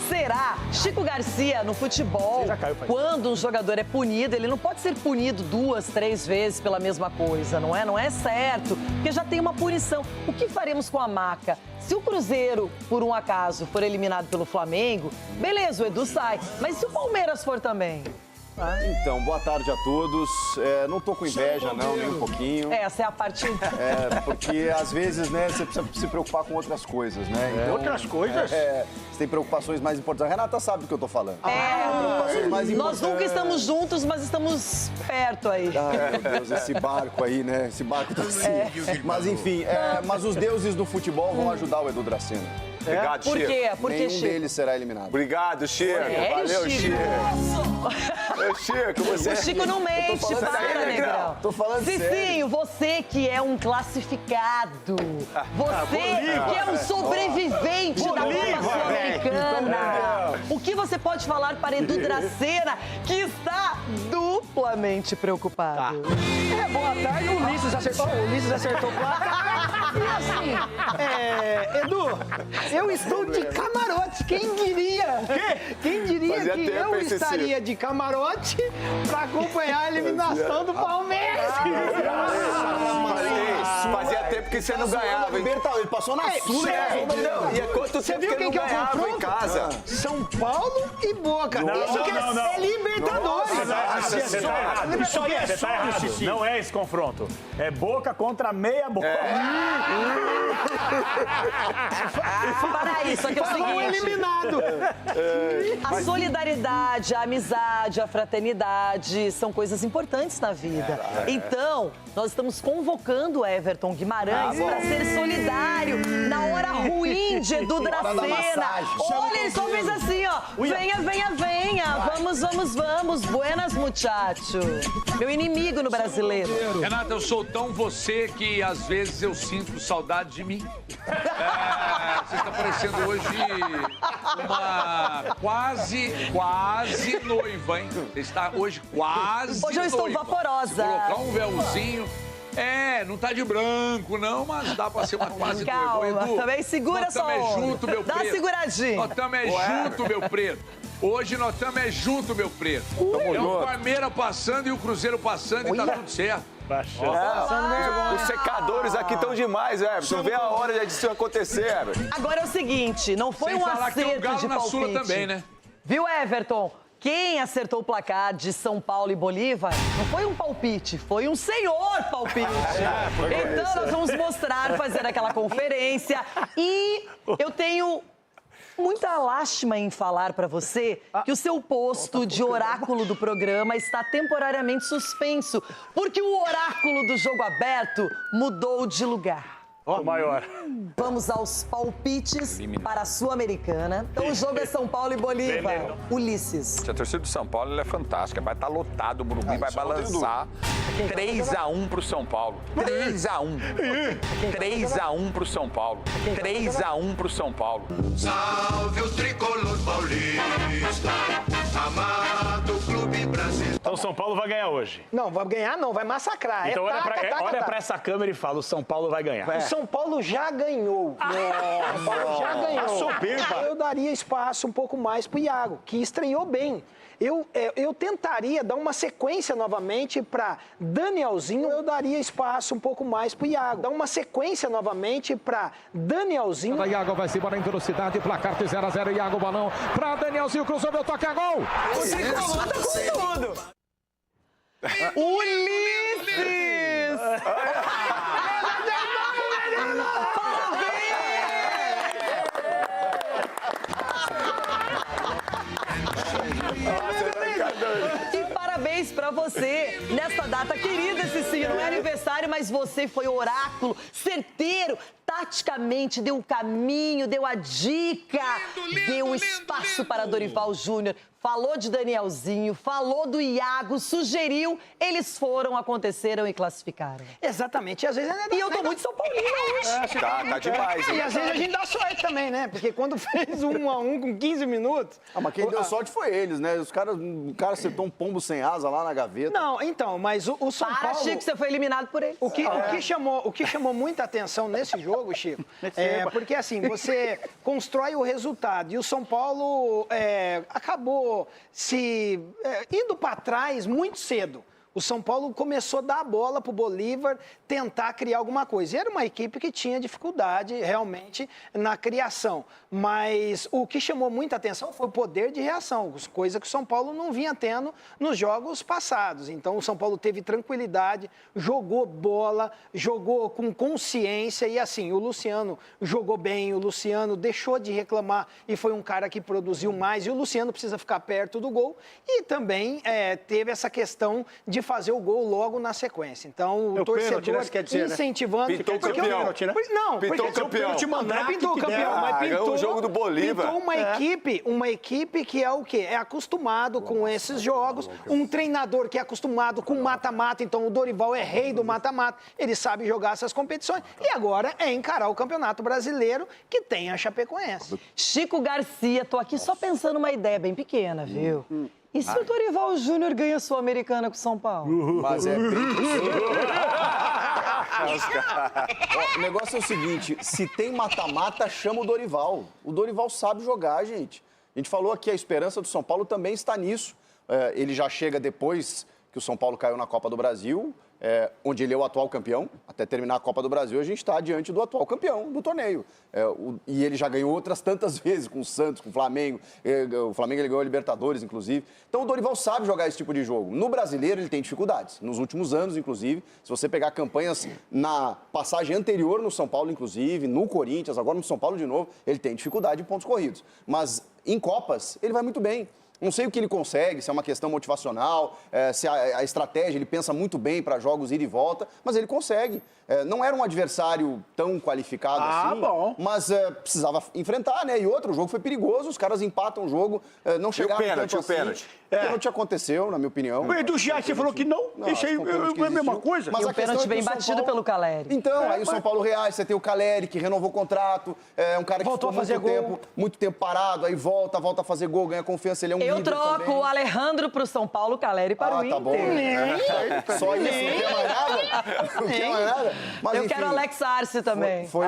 Será? Chico Garcia, no futebol, quando um jogador é punido, ele não pode ser punido 2, 3 vezes pela mesma coisa, não é? Não é certo, porque já tem uma punição. O que faremos com a Maca? Se o Cruzeiro, por um acaso, for eliminado pelo Flamengo, beleza, o Edu sai. Mas se o Palmeiras for também? Então, boa tarde a todos. Não tô com inveja, não, nem um pouquinho. Essa é a parte... Porque às vezes, né, você precisa se preocupar com outras coisas, né? Então, outras coisas? Você tem preocupações mais importantes. A Renata sabe do que eu tô falando. Preocupações mais Nós nunca estamos juntos, mas estamos perto aí. Ai, meu Deus, esse barco aí, né? Esse barco tá assim. Mas enfim, mas os deuses do futebol vão ajudar o Edu Dracena. Obrigado, Por Chico. quê? Por que, Nenhum Chico? deles será eliminado. Obrigado, Chico. Valeu, Chico. Chico, você... O Chico não mente, para, Negrão. Tô falando sério. Cicinho, você que é um classificado. Você que é um sobrevivente da Copa Sul-Americana. O que você pode falar para Edu Dracena, que está duplamente preocupado? Boa tarde, o Ulisses acertou o placar. E assim, Edu, eu estou de camarote, quem diria? Quem diria Fazia que tempo, eu hein, Cecília? estaria de camarote para acompanhar a eliminação do Palmeiras? Fazia tempo que você não ganhava, hein? Ele passou na Sula. E há quanto tempo que ele não ganhava em casa? São Paulo e Boca. Isso que é Libertadores. Você tá errado. Isso aí você tá errado. Não é esse confronto. É Boca contra meia Boca. Para isso, só que é o seguinte. Eliminado. A solidariedade, a amizade, a fraternidade são coisas importantes na vida. Então, nós estamos convocando o Everton Guimarães para ser solidário na hora ruim de Edu Dracena. Olha, ele só fez assim, ó. Venha, venha, venha. Vamos, vamos, vamos. Buenas, muchacho. Meu inimigo no brasileiro. Renata, eu sou tão você que às vezes eu sinto saudade de mim. Você está parecendo hoje uma quase noiva, hein? Você está hoje quase Hoje eu estou noiva. vaporosa. Se colocar um véuzinho. Não tá de branco, não, mas dá pra ser uma quase Calma, noiva. Edu, também segura nós só tamo o ombro. junto, meu Dá preto. uma seguradinha. Nós estamos junto, meu preto. Hoje nós estamos junto, meu preto. É o Palmeiras passando e o Cruzeiro passando e tá tudo certo. Os secadores aqui estão demais, Everton. Não vê a hora disso acontecer, Everton. Agora é o seguinte, não foi Sem um falar que tem acerto o Galo de na palpite. Sula também, né? Viu, Everton? Quem acertou o placar de São Paulo e Bolívar não foi um palpite, foi um senhor palpite. Então nós vamos mostrar, fazer aquela conferência. E eu tenho muita lástima em falar para você que o seu posto de oráculo do programa está temporariamente suspenso, porque o oráculo do Jogo Aberto mudou de lugar. O maior. Vamos aos palpites para a Sul-Americana. Então o jogo é São Paulo e Bolívar. Ulisses. A torcida do São Paulo ela é fantástica. Vai estar lotado, o Morumbi vai balançar. 3-1 pro São Paulo. 3-1. 3-1 pro São Paulo. 3-1 pro São Paulo. Salve o tricolor paulista, amado clube brasileiro. Então o São Paulo vai ganhar hoje. Não, vai ganhar não, vai massacrar. Então olha pra essa câmera e fala, o São Paulo vai ganhar. O São Paulo já ganhou. O São Paulo já ganhou. A soberba. Eu daria espaço um pouco mais pro Iago, que estreou bem. Eu tentaria dar uma sequência novamente para Danielzinho. Eu daria espaço um pouco mais pro Iago. Dar uma sequência novamente para Danielzinho. Iago vai se embora em velocidade, placar de 0-0, Iago balão para Danielzinho, cruzou, meu toque, é gol! O tricolor tá com tudo. Ulisses! E parabéns pra você nesta data querida, Cicinho. Não é aniversário, mas você foi oráculo, certeiro, taticamente deu o caminho, deu a dica, deu espaço para Dorival Júnior. falou de Danielzinho, falou do Iago, sugeriu, eles foram, aconteceram e classificaram. Exatamente. E às vezes ainda dá, E eu tô muito São Paulino hoje. Tá demais, hein? E às vezes a gente dá sorte também, né? Porque quando fez 1-1 com 15 minutos... Mas quem deu sorte foi eles, né? O cara acertou um pombo sem asa lá na gaveta. Não, então, mas o São Paulo... Chico, você foi eliminado por ele. O que chamou muita atenção nesse jogo, Chico, porque assim, você constrói o resultado e o São Paulo acabou indo para trás muito cedo. O São Paulo começou a dar a bola para o Bolívar tentar criar alguma coisa. E era uma equipe que tinha dificuldade realmente na criação. Mas o que chamou muita atenção foi o poder de reação, coisa que o São Paulo não vinha tendo nos jogos passados. Então o São Paulo teve tranquilidade, jogou bola, jogou com consciência e assim, o Luciano jogou bem, o Luciano deixou de reclamar e foi um cara que produziu mais. E o Luciano precisa ficar perto do gol e também teve essa questão de fazer o gol logo na sequência. Então, o torcedor quer dizer, incentivando... Pintou o campeão. Não, Pintou o campeão. Não pintou o campeão, mas pintou o jogo do Bolívar. Pintou uma equipe que é o quê? É acostumado com esses jogos, um treinador que é acostumado com mata-mata, então o Dorival é rei do mata-mata, ele sabe jogar essas competições e agora é encarar o Campeonato Brasileiro que tem a Chapecoense. Chico Garcia, tô aqui só pensando uma ideia bem pequena, viu? E se o Dorival Júnior ganha a Sul-Americana com o São Paulo? Mas é bem o negócio é o seguinte, se tem mata-mata, chama o Dorival. O Dorival sabe jogar, gente. A gente falou aqui, a esperança do São Paulo também está nisso. Ele já chega depois que o São Paulo caiu na Copa do Brasil, onde ele é o atual campeão. Até terminar a Copa do Brasil, a gente está diante do atual campeão do torneio. E ele já ganhou outras tantas vezes com o Santos, com o Flamengo. O Flamengo ele ganhou a Libertadores, inclusive. Então o Dorival sabe jogar esse tipo de jogo. No Brasileiro ele tem dificuldades. Nos últimos anos, inclusive, se você pegar campanhas na passagem anterior no São Paulo, inclusive, no Corinthians, agora no São Paulo de novo, ele tem dificuldade em pontos corridos. Mas em Copas, ele vai muito bem. Não sei o que ele consegue, se é uma questão motivacional, se a estratégia, ele pensa muito bem para jogos ir e volta, mas ele consegue. Não era um adversário tão qualificado assim, mas precisava enfrentar, né? E outro, o jogo foi perigoso, os caras empatam o jogo, não chegaram tanto assim. Pênalti aconteceu, na minha opinião. O Edu Giatti, você falou que não? Isso aí é a mesma coisa? Mas o pênalti bem batido pelo Caleri. Então, aí o São Paulo reage, você tem o Caleri, que renovou o contrato, é um cara que ficou muito tempo parado, aí volta a fazer gol, ganha confiança, ele é um Eu líder troco também. o Alejandro pro São Paulo, o Caleri para o Inter. Tá bom. Só isso, não quer mais nada? Não quer mais nada? Mas, eu quero Alex Arce também. Foi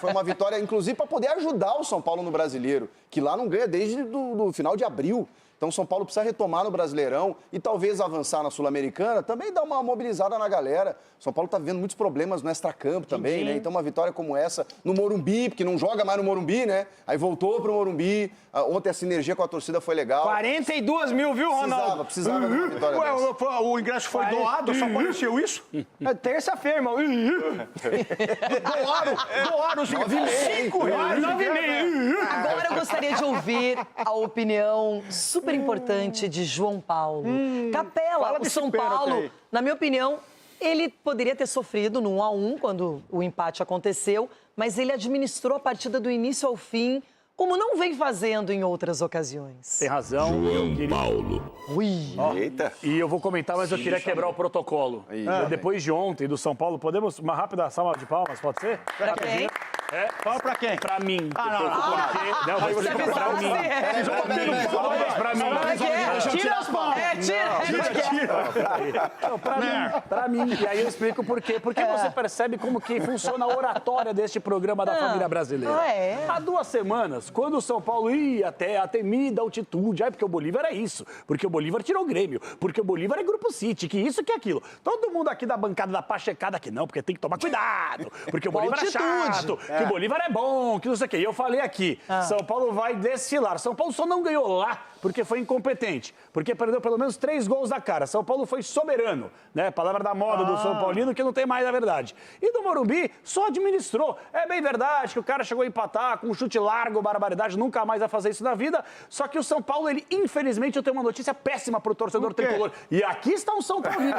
uma vitória, inclusive, para poder ajudar o São Paulo no Brasileiro, que lá não ganha desde o final de abril. Então, o São Paulo precisa retomar no Brasileirão e talvez avançar na Sul-Americana, também dar uma mobilizada na galera. O São Paulo está vendo muitos problemas no extracampo também, né? Então, uma vitória como essa no Morumbi, porque não joga mais no Morumbi, né? Aí voltou pro Morumbi. Ontem a sinergia com a torcida foi legal. 42 mil, viu, Ronaldo? Precisava de uma vitória dessa. O ingresso foi doado, só apareceu isso? Terça-feira, irmão. Doaram os R$5. Agora eu gostaria de ouvir a opinião super importante de João Paulo. Capela, o São Paulo, na minha opinião, ele poderia ter sofrido no 1-1 quando o empate aconteceu, mas ele administrou a partida do início ao fim, como não vem fazendo em outras ocasiões. Tem razão. João Paulo. Ui. Eita. E eu vou comentar, mas eu queria quebrar o protocolo. Depois de ontem, do São Paulo, podemos uma rápida salva de palmas, pode ser? Pra quem? Fala pra quem? Pra mim. Não, eu vou explicar pra mim. Pra mim. Tira as palmas. Pra mim. E aí eu explico por quê. Porque você percebe como que funciona a oratória deste programa da família brasileira. Há 2 semanas, quando o São Paulo ia até a temida altitude, porque o Bolívar é isso, porque o Bolívar tirou o Grêmio, porque o Bolívar é Grupo City, que isso, que aquilo. Todo mundo aqui da bancada da pachecada que não, porque tem que tomar cuidado, porque o Bolívar é chato, que o Bolívar é bom, que não sei o quê. E eu falei aqui, São Paulo vai desfilar. São Paulo só não ganhou lá porque foi incompetente, porque perdeu pelo menos 3 gols da cara. São Paulo foi soberano, né? Palavra da moda do São Paulino, que não tem mais a verdade. E do Morumbi, só administrou. É bem verdade que o cara chegou a empatar com um chute largo, barbaridade, nunca mais vai fazer isso na vida. Só que o São Paulo, ele, infelizmente, eu tenho uma notícia péssima pro torcedor tricolor. E aqui está um São Paulino.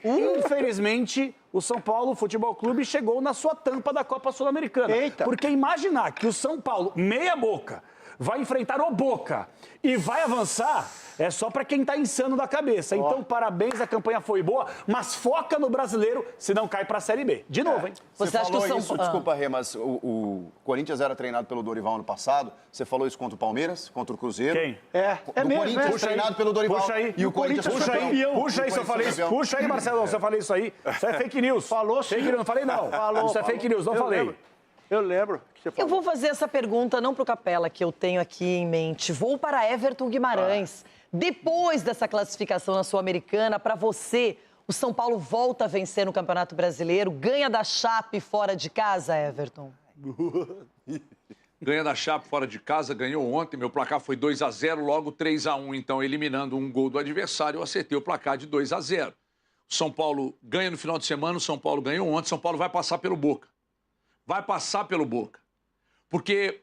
Infelizmente, o São Paulo Futebol Clube chegou na sua tampa da Copa Sul-Americana. Porque imaginar que o São Paulo, meia boca, vai enfrentar o Boca e vai avançar, é só para quem tá insano da cabeça. Então, parabéns, a campanha foi boa, mas foca no brasileiro, senão cai para a Série B. De novo, hein? Você falou isso, desculpa, Rê, mas o Corinthians era treinado pelo Dorival ano passado. Você falou isso contra o Palmeiras, contra o Cruzeiro. Quem? O Corinthians treinado pelo Dorival. Puxa aí. E o Corinthians puxa foi aí. campeão. Puxa aí se eu falei isso. Puxa aí, Marcelão, se eu falei isso aí. Isso é fake news. Falou sim. Fake news, não falei não. Falou, isso é fake news, não eu falei. Lembro. Eu lembro que você falou. Eu vou fazer essa pergunta não pro Capela, que eu tenho aqui em mente. Vou para Everton Guimarães. Depois dessa classificação na Sul-Americana, para você, o São Paulo volta a vencer no Campeonato Brasileiro, ganha da Chape fora de casa, Everton? Ganha da Chape fora de casa, ganhou ontem. Meu placar foi 2-0, logo 3-1. Então, eliminando um gol do adversário, eu acertei o placar de 2-0. O São Paulo ganha no final de semana, o São Paulo ganhou ontem. O São Paulo vai passar pelo Boca. Vai passar pelo Boca. Porque,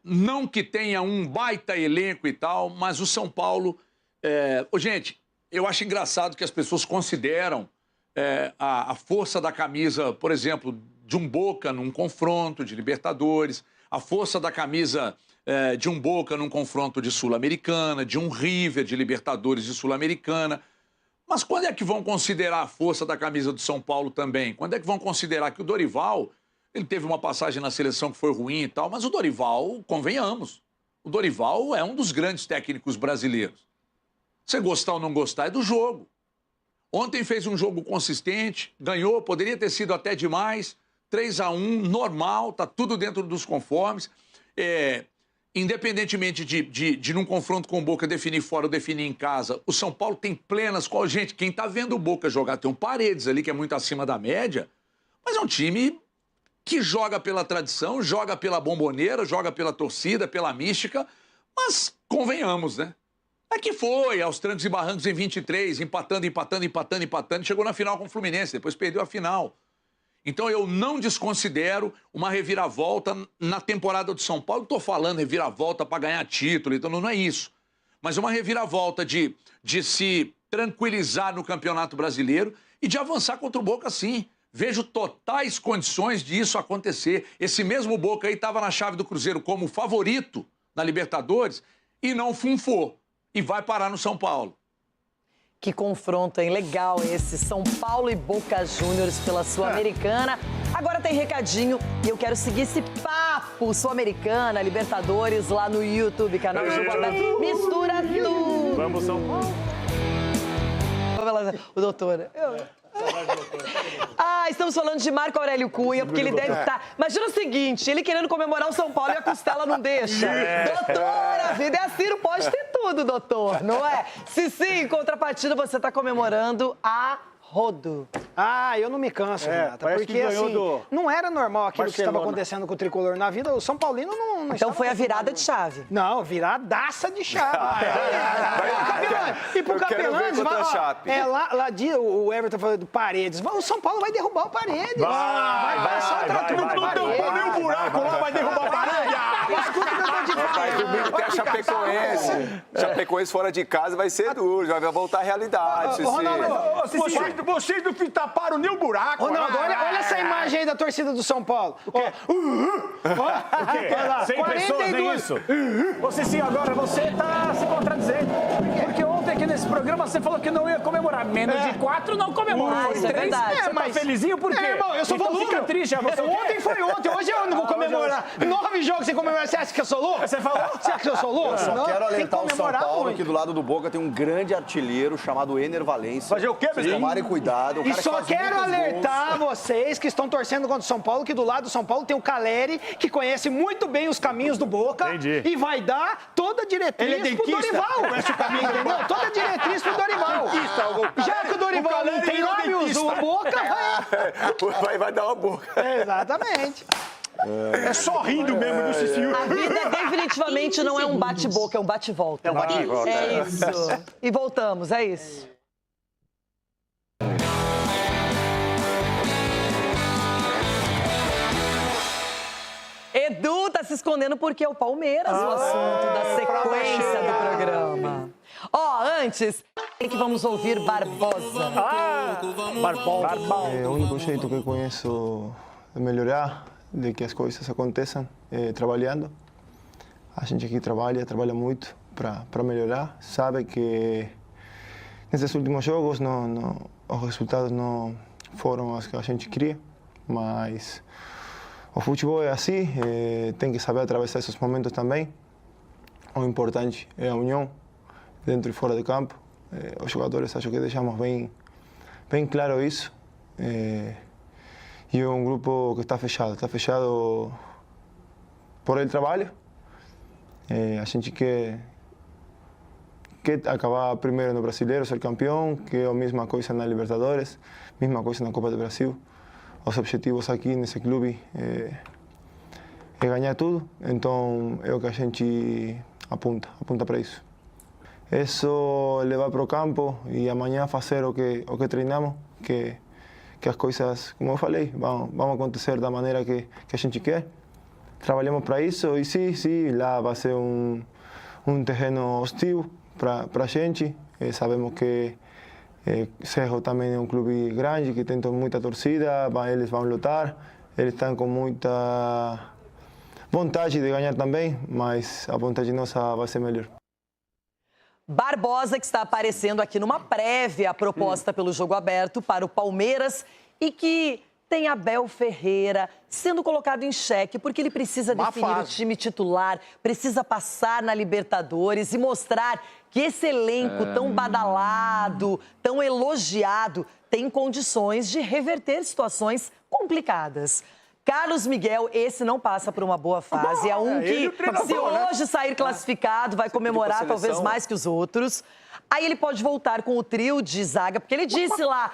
não que tenha um baita elenco e tal, mas o São Paulo... gente, eu acho engraçado que as pessoas consideram a força da camisa, por exemplo, de um Boca num confronto de Libertadores, a força da camisa de um Boca num confronto de Sul-Americana, de um River de Libertadores de Sul-Americana. Mas quando é que vão considerar a força da camisa do São Paulo também? Quando é que vão considerar que o Dorival... Ele teve uma passagem na seleção que foi ruim e tal, mas o Dorival, convenhamos, o Dorival é um dos grandes técnicos brasileiros. Você gostar ou não gostar é do jogo. Ontem fez um jogo consistente, ganhou, poderia ter sido até demais, 3-1, normal, tá tudo dentro dos conformes. Independentemente de num confronto com o Boca definir fora ou definir em casa, o São Paulo tem plenas... Gente, quem tá vendo o Boca jogar, tem um Paredes ali que é muito acima da média, mas é um time... que joga pela tradição, joga pela bomboneira, joga pela torcida, pela mística, mas convenhamos, né? É que foi aos trancos e barrancos em 23, empatando, chegou na final com o Fluminense, depois perdeu a final. Então eu não desconsidero uma reviravolta na temporada do São Paulo. Estou falando reviravolta para ganhar título, então não é isso. Mas uma reviravolta de se tranquilizar no Campeonato Brasileiro e de avançar contra o Boca, sim. Vejo totais condições disso acontecer. Esse mesmo Boca aí estava na chave do Cruzeiro como favorito na Libertadores e não funfou. E vai parar no São Paulo. Que confronto, hein? Legal esse. São Paulo e Boca Juniors pela Sul-Americana. Agora tem recadinho e eu quero seguir esse papo Sul-Americana, Libertadores, lá no YouTube, canal do Guarda. Mistura tudo. Vamos, São Paulo. O doutor... estamos falando de Marco Aurélio Cunha, porque ele deve estar... Imagina o seguinte, ele querendo comemorar o São Paulo e a costela não deixa. Doutor, a vida é assim, não pode ter tudo, doutor, não é? Se sim, em contrapartida, você está comemorando a rodo. Eu não me canso, Renata, porque assim, não era normal aquilo que estava acontecendo com o Tricolor na vida, o São Paulino não Então foi a virada de chave. Não, viradaça de chave. E pro Capelães, o Everton falou do Paredes, o São Paulo vai derrubar o Paredes. Vai passar o trator do Paredes. Não nem um buraco lá, vai derrubar o Paredes. Escuta o que eu tô te falando. Domingo tem a Chapecoense. Chapecoense fora de casa vai ser duro, vai voltar à realidade. Vocês não taparam nem o buraco. Ronaldo, olha essa imagem aí da torcida do São Paulo. O quê? O quê? 100 pessoas, nem isso? Você sim, agora você tá se contradizendo. Porque ontem aqui nesse programa você falou que não ia comemorar. Menos de 4 não comemora. Isso é verdade. Você tá felizinho por quê? Irmão, eu sou então volúvel. Fica triste. Ontem foi ontem, hoje eu não vou comemorar. 9 jogos sem comemorar. Você acha que eu sou louco? Você falou? Você acha que eu sou louco? Eu só quero alertar o São Paulo muito. que do lado do Boca tem um grande artilheiro chamado Ener Valencia. Fazer o quê, Vocês tomarem cuidado. E só quero alertar vocês que estão torcendo contra o São Paulo, que do lado do São Paulo tem o Caleri, que conhece muito bem os caminhos do Boca. Entendi. E vai dar toda a diretriz pro Dorival. Conhece o caminho, entendeu? Toda a diretriz pro Dorival. Já que o Dorival não tem lábios, o Boca vai dar uma boca. Exatamente. É só rindo mesmo do Cicinho. A vida definitivamente não é um bate-boca, é um bate-volta. É um bate-volta. É isso. E voltamos, é isso. Edu tá se escondendo porque é o Palmeiras o assunto da sequência do programa. Antes, que vamos ouvir Barbosa. Barbosa. O único jeito que conheço de melhorar, de que as coisas aconteçam, é trabalhando. A gente aqui trabalha muito para melhorar. Sabe que nesses últimos jogos os resultados não foram os que a gente queria, mas o futebol é assim, tem que saber atravessar esses momentos também. O importante é a união dentro e fora de campo. Os jogadores acho que deixamos bem claro isso. E é um grupo que está fechado por el trabalho. A gente quer acabar primeiro no Brasileiro, ser campeão, que é a mesma coisa na Libertadores, mesma coisa na Copa do Brasil. Os objetivos aqui nesse clube é ganhar tudo, então é o que a gente apunta para isso. É só levar para o campo e amanhã fazer o que treinamos, que as coisas, como eu falei, vão acontecer da maneira que a gente quer. Trabalhamos para isso e sim, lá vai ser um terreno hostil para a gente. Sabemos que Cerro também é um clube grande, que tem muita torcida, eles vão lutar, eles estão com muita vontade de ganhar também, mas a vontade nossa vai ser melhor. Barbosa, que está aparecendo aqui numa prévia proposta pelo Jogo Aberto para o Palmeiras e que tem Abel Ferreira sendo colocado em xeque porque ele precisa definir o time titular, precisa passar na Libertadores e mostrar que esse elenco tão badalado, tão elogiado, tem condições de reverter situações complicadas. Carlos Miguel, esse não passa por uma boa fase. É um que, se hoje sair classificado, vai comemorar talvez mais que os outros. Aí ele pode voltar com o trio de zaga, porque ele disse lá,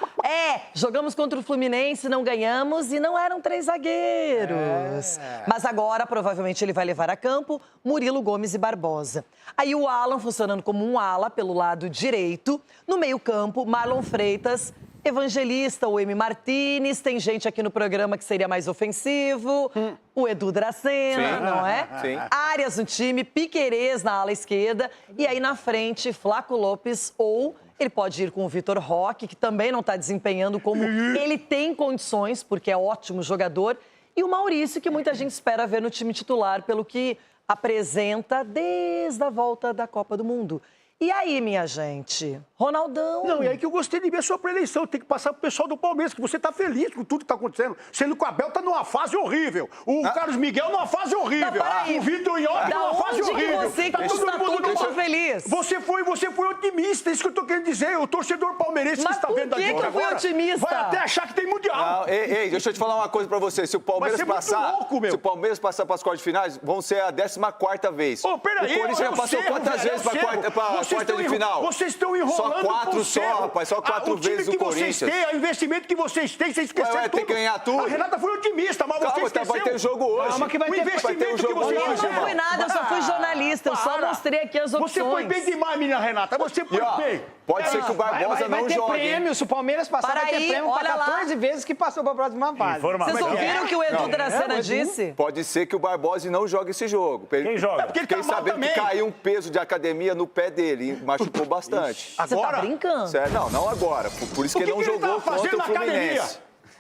jogamos contra o Fluminense, não ganhamos e não eram 3 zagueiros. Mas agora, provavelmente, ele vai levar a campo Murilo, Gomes e Barbosa. Aí o Alan funcionando como um ala pelo lado direito. No meio-campo, Marlon Freitas, Evangelista, o Emi Martínez, tem gente aqui no programa que seria mais ofensivo, o Edu Dracena, não é? Sim. Arias no time, Piquerez na ala esquerda, e aí na frente, Flaco Lopes, ou ele pode ir com o Vitor Roque, que também não está desempenhando como ele tem condições, porque é ótimo jogador, e o Maurício, que muita gente espera ver no time titular, pelo que apresenta desde a volta da Copa do Mundo. E aí, minha gente? Ronaldão. Não, e aí que eu gostei de ver a sua pré-eleição. Tem que passar pro pessoal do Palmeiras, que você tá feliz com tudo que tá acontecendo. Sendo que o Abel tá numa fase horrível. O Carlos Miguel numa fase horrível. O Vitor Iop numa fase horrível. Você que está todo mundo feliz? Você foi otimista, isso que eu tô querendo dizer. O torcedor palmeirense que está vendo aqui agora. Mas por que eu fui otimista? Vai até achar que tem Mundial. Não, ei, deixa eu te falar uma coisa pra você. Se o Palmeiras passar... Se o Palmeiras passar pras quartas de finais, vão ser a 14ª vez. Ô, peraí, o Corinthians já passou quantas vezes pra quarta de final? Vocês estão enrolando. Só 4 só, rapaz. Só 4 vezes o Corinthians. O investimento que vocês têm, vocês esqueceram tudo. Vai ter que ganhar tudo. A Renata foi otimista, mas você esqueceu. Vai ter jogo hoje. Calma que vai ter jogo hoje. Eu não fui nada, eu só fui jornalista. Eu só mostrei aqui as opções. Você foi bem demais, menina Renata. Você foi bem. Pode ser que o Barbosa não jogue. Vai ter prêmio. Se o Palmeiras passar, vai ter prêmio para 14 vezes que passou para a próxima fase. Vocês ouviram o que o Edu Dracena disse? Pode ser que o Barbosa não jogue esse jogo. Quem joga? Fiquei sabendo que caiu um peso de academia no pé dele e machucou bastante. Você tá brincando? Sério, não agora. Por isso que ele não jogou contra o Fluminense.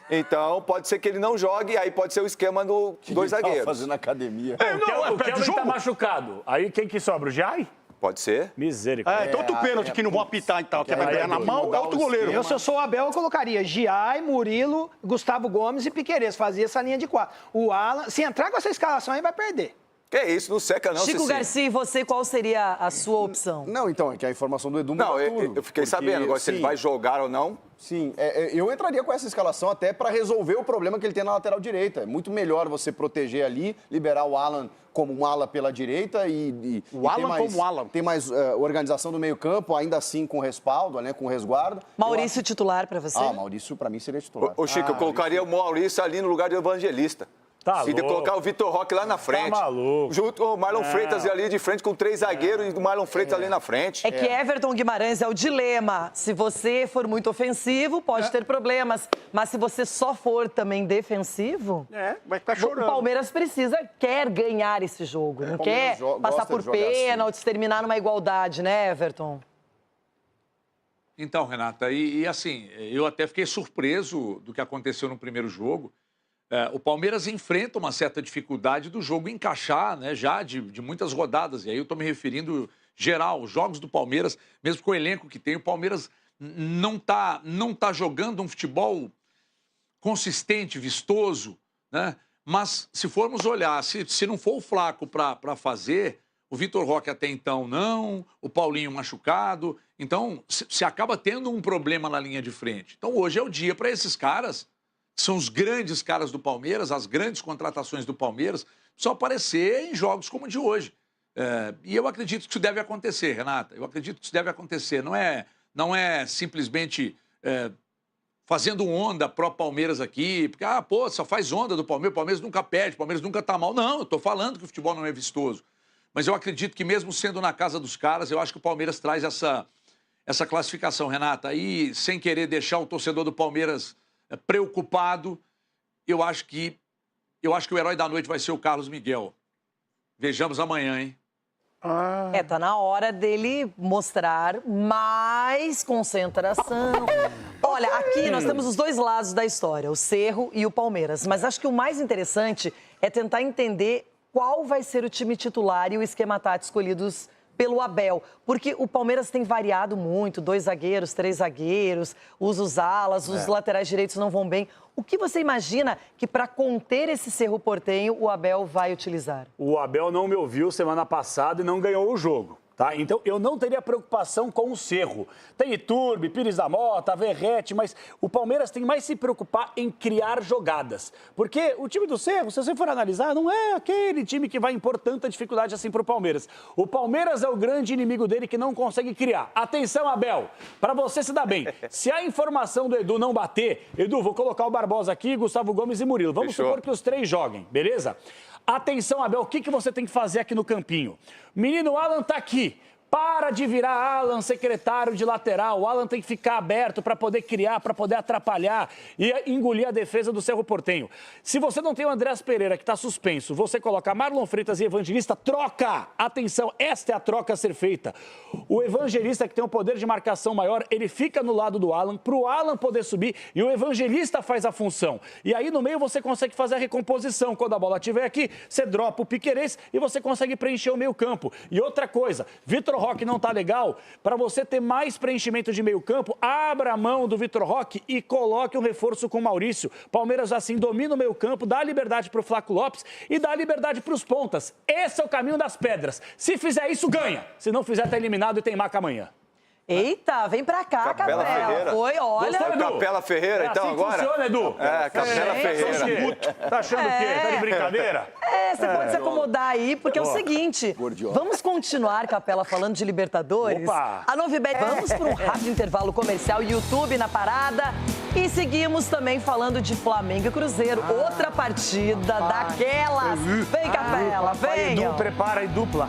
Então, pode ser que ele não jogue, aí pode ser o esquema do 2 zagueiros. Fazendo academia. O Kelvin tá machucado. Aí quem que sobra? O Jai? Pode ser. Misericórdia. Então outro pênalti que não vão apitar, então. Que vai ganhar na mão, é outro goleiro. Se eu sou o Abel, eu colocaria Giai, Murilo, Gustavo Gomes e Piquerez. Fazia essa linha de 4. O Alan, se entrar com essa escalação aí, vai perder. Que isso, não seca não, Chico Garcia, e você, qual seria a sua opção? Não, então, é que a informação do Edu não, eu fiquei sabendo. Agora, se ele vai jogar ou não... Sim, eu entraria com essa escalação até para resolver o problema que ele tem na lateral direita. É muito melhor você proteger ali, liberar o Alan como um ala pela direita o Alan como Alan. Tem mais organização do meio campo, ainda assim com respaldo, né, com resguardo. Maurício titular para você? Maurício para mim seria titular. Ô Chico, eu colocaria o Maurício ali no lugar do Evangelista. Tá e de colocar o Vitor Roque lá na frente. Tá maluco. Junto com o Marlon Freitas ali de frente com 3 zagueiros e o Marlon Freitas ali na frente. É que Everton Guimarães é o dilema. Se você for muito ofensivo, pode ter problemas. Mas se você só for também defensivo... vai ficar chorando. O Palmeiras quer ganhar esse jogo. Não quer passar por pênaltis, terminar numa igualdade, né, Everton? Então, Renata, e assim, eu até fiquei surpreso do que aconteceu no primeiro jogo. o Palmeiras enfrenta uma certa dificuldade do jogo encaixar, né, já de muitas rodadas. E aí eu estou me referindo geral, os jogos do Palmeiras, mesmo com o elenco que tem, o Palmeiras não tá jogando um futebol consistente, vistoso, né? Mas se formos olhar, se não for o Flaco para fazer, o Vitor Roque até então não, o Paulinho machucado, então se acaba tendo um problema na linha de frente. Então hoje é o dia para esses caras, que são os grandes caras do Palmeiras, as grandes contratações do Palmeiras, só aparecer em jogos como o de hoje. E eu acredito que isso deve acontecer, Renata, eu acredito que isso deve acontecer, não é simplesmente fazendo onda pró-Palmeiras aqui, porque, só faz onda do Palmeiras, o Palmeiras nunca perde, o Palmeiras nunca tá mal. Não, eu tô falando que o futebol não é vistoso. Mas eu acredito que mesmo sendo na casa dos caras, eu acho que o Palmeiras traz essa classificação, Renata. E sem querer deixar o torcedor do Palmeiras preocupado, eu acho que o herói da noite vai ser o Carlos Miguel. Vejamos amanhã, hein? Tá na hora dele mostrar mais concentração. Olha, aqui nós temos os dois lados da história, o Cerro e o Palmeiras. Mas acho que o mais interessante é tentar entender qual vai ser o time titular e o esquema tático escolhidos pelo Abel. Porque o Palmeiras tem variado muito, 2 zagueiros, 3 zagueiros, usa os alas, os laterais direitos não vão bem. O que você imagina que para conter esse Cerro Porteño o Abel vai utilizar? O Abel não me ouviu semana passada e não ganhou o jogo. Tá? Então, eu não teria preocupação com o Cerro. Tem Iturbe, Pires da Mota, Verrete, mas o Palmeiras tem mais se preocupar em criar jogadas. Porque o time do Cerro, se você for analisar, não é aquele time que vai impor tanta dificuldade assim para o Palmeiras. O Palmeiras é o grande inimigo dele que não consegue criar. Atenção, Abel, para você se dar bem. Se a informação do Edu não bater, Edu, vou colocar o Barbosa aqui, Gustavo Gomes e Murilo. Vamos supor que os 3 joguem, beleza? Atenção, Abel, o que você tem que fazer aqui no campinho? Menino Alan tá aqui. Para de virar Alan secretário de lateral. O Alan tem que ficar aberto para poder criar, para poder atrapalhar e engolir a defesa do Cerro Porteño. Se você não tem o Andreas Pereira, que está suspenso, você coloca Marlon Freitas e Evangelista, troca! Atenção, esta é a troca a ser feita. O Evangelista, que tem um poder de marcação maior, ele fica no lado do Alan, para o Alan poder subir, e o Evangelista faz a função. E aí no meio você consegue fazer a recomposição. Quando a bola estiver aqui, você dropa o Piquerez e você consegue preencher o meio campo. E outra coisa, Vitor Roque não tá legal, para você ter mais preenchimento de meio campo, abra a mão do Vitor Roque e coloque um reforço com o Maurício. Palmeiras assim domina o meio campo, dá liberdade para o Flaco Lopes e dá liberdade para os pontas. Esse é o caminho das pedras. Se fizer isso, ganha. Se não fizer, tá eliminado e tem maca amanhã. Eita, vem pra cá, Capela Ferreira. Foi, olha. Gostou, Edu? Capela Ferreira, então, assim agora? Funciona, Edu. Capela Ferreira. Tá achando o quê? Tá de brincadeira? Você pode se acomodar aí, porque é o seguinte, vamos continuar, Capela, falando de Libertadores. Opa. A Novibet, vamos para um rápido intervalo comercial, YouTube na parada. E seguimos também falando de Flamengo e Cruzeiro, outra partida daquelas. Vem, Capela, vem. Edu, prepara aí, dupla.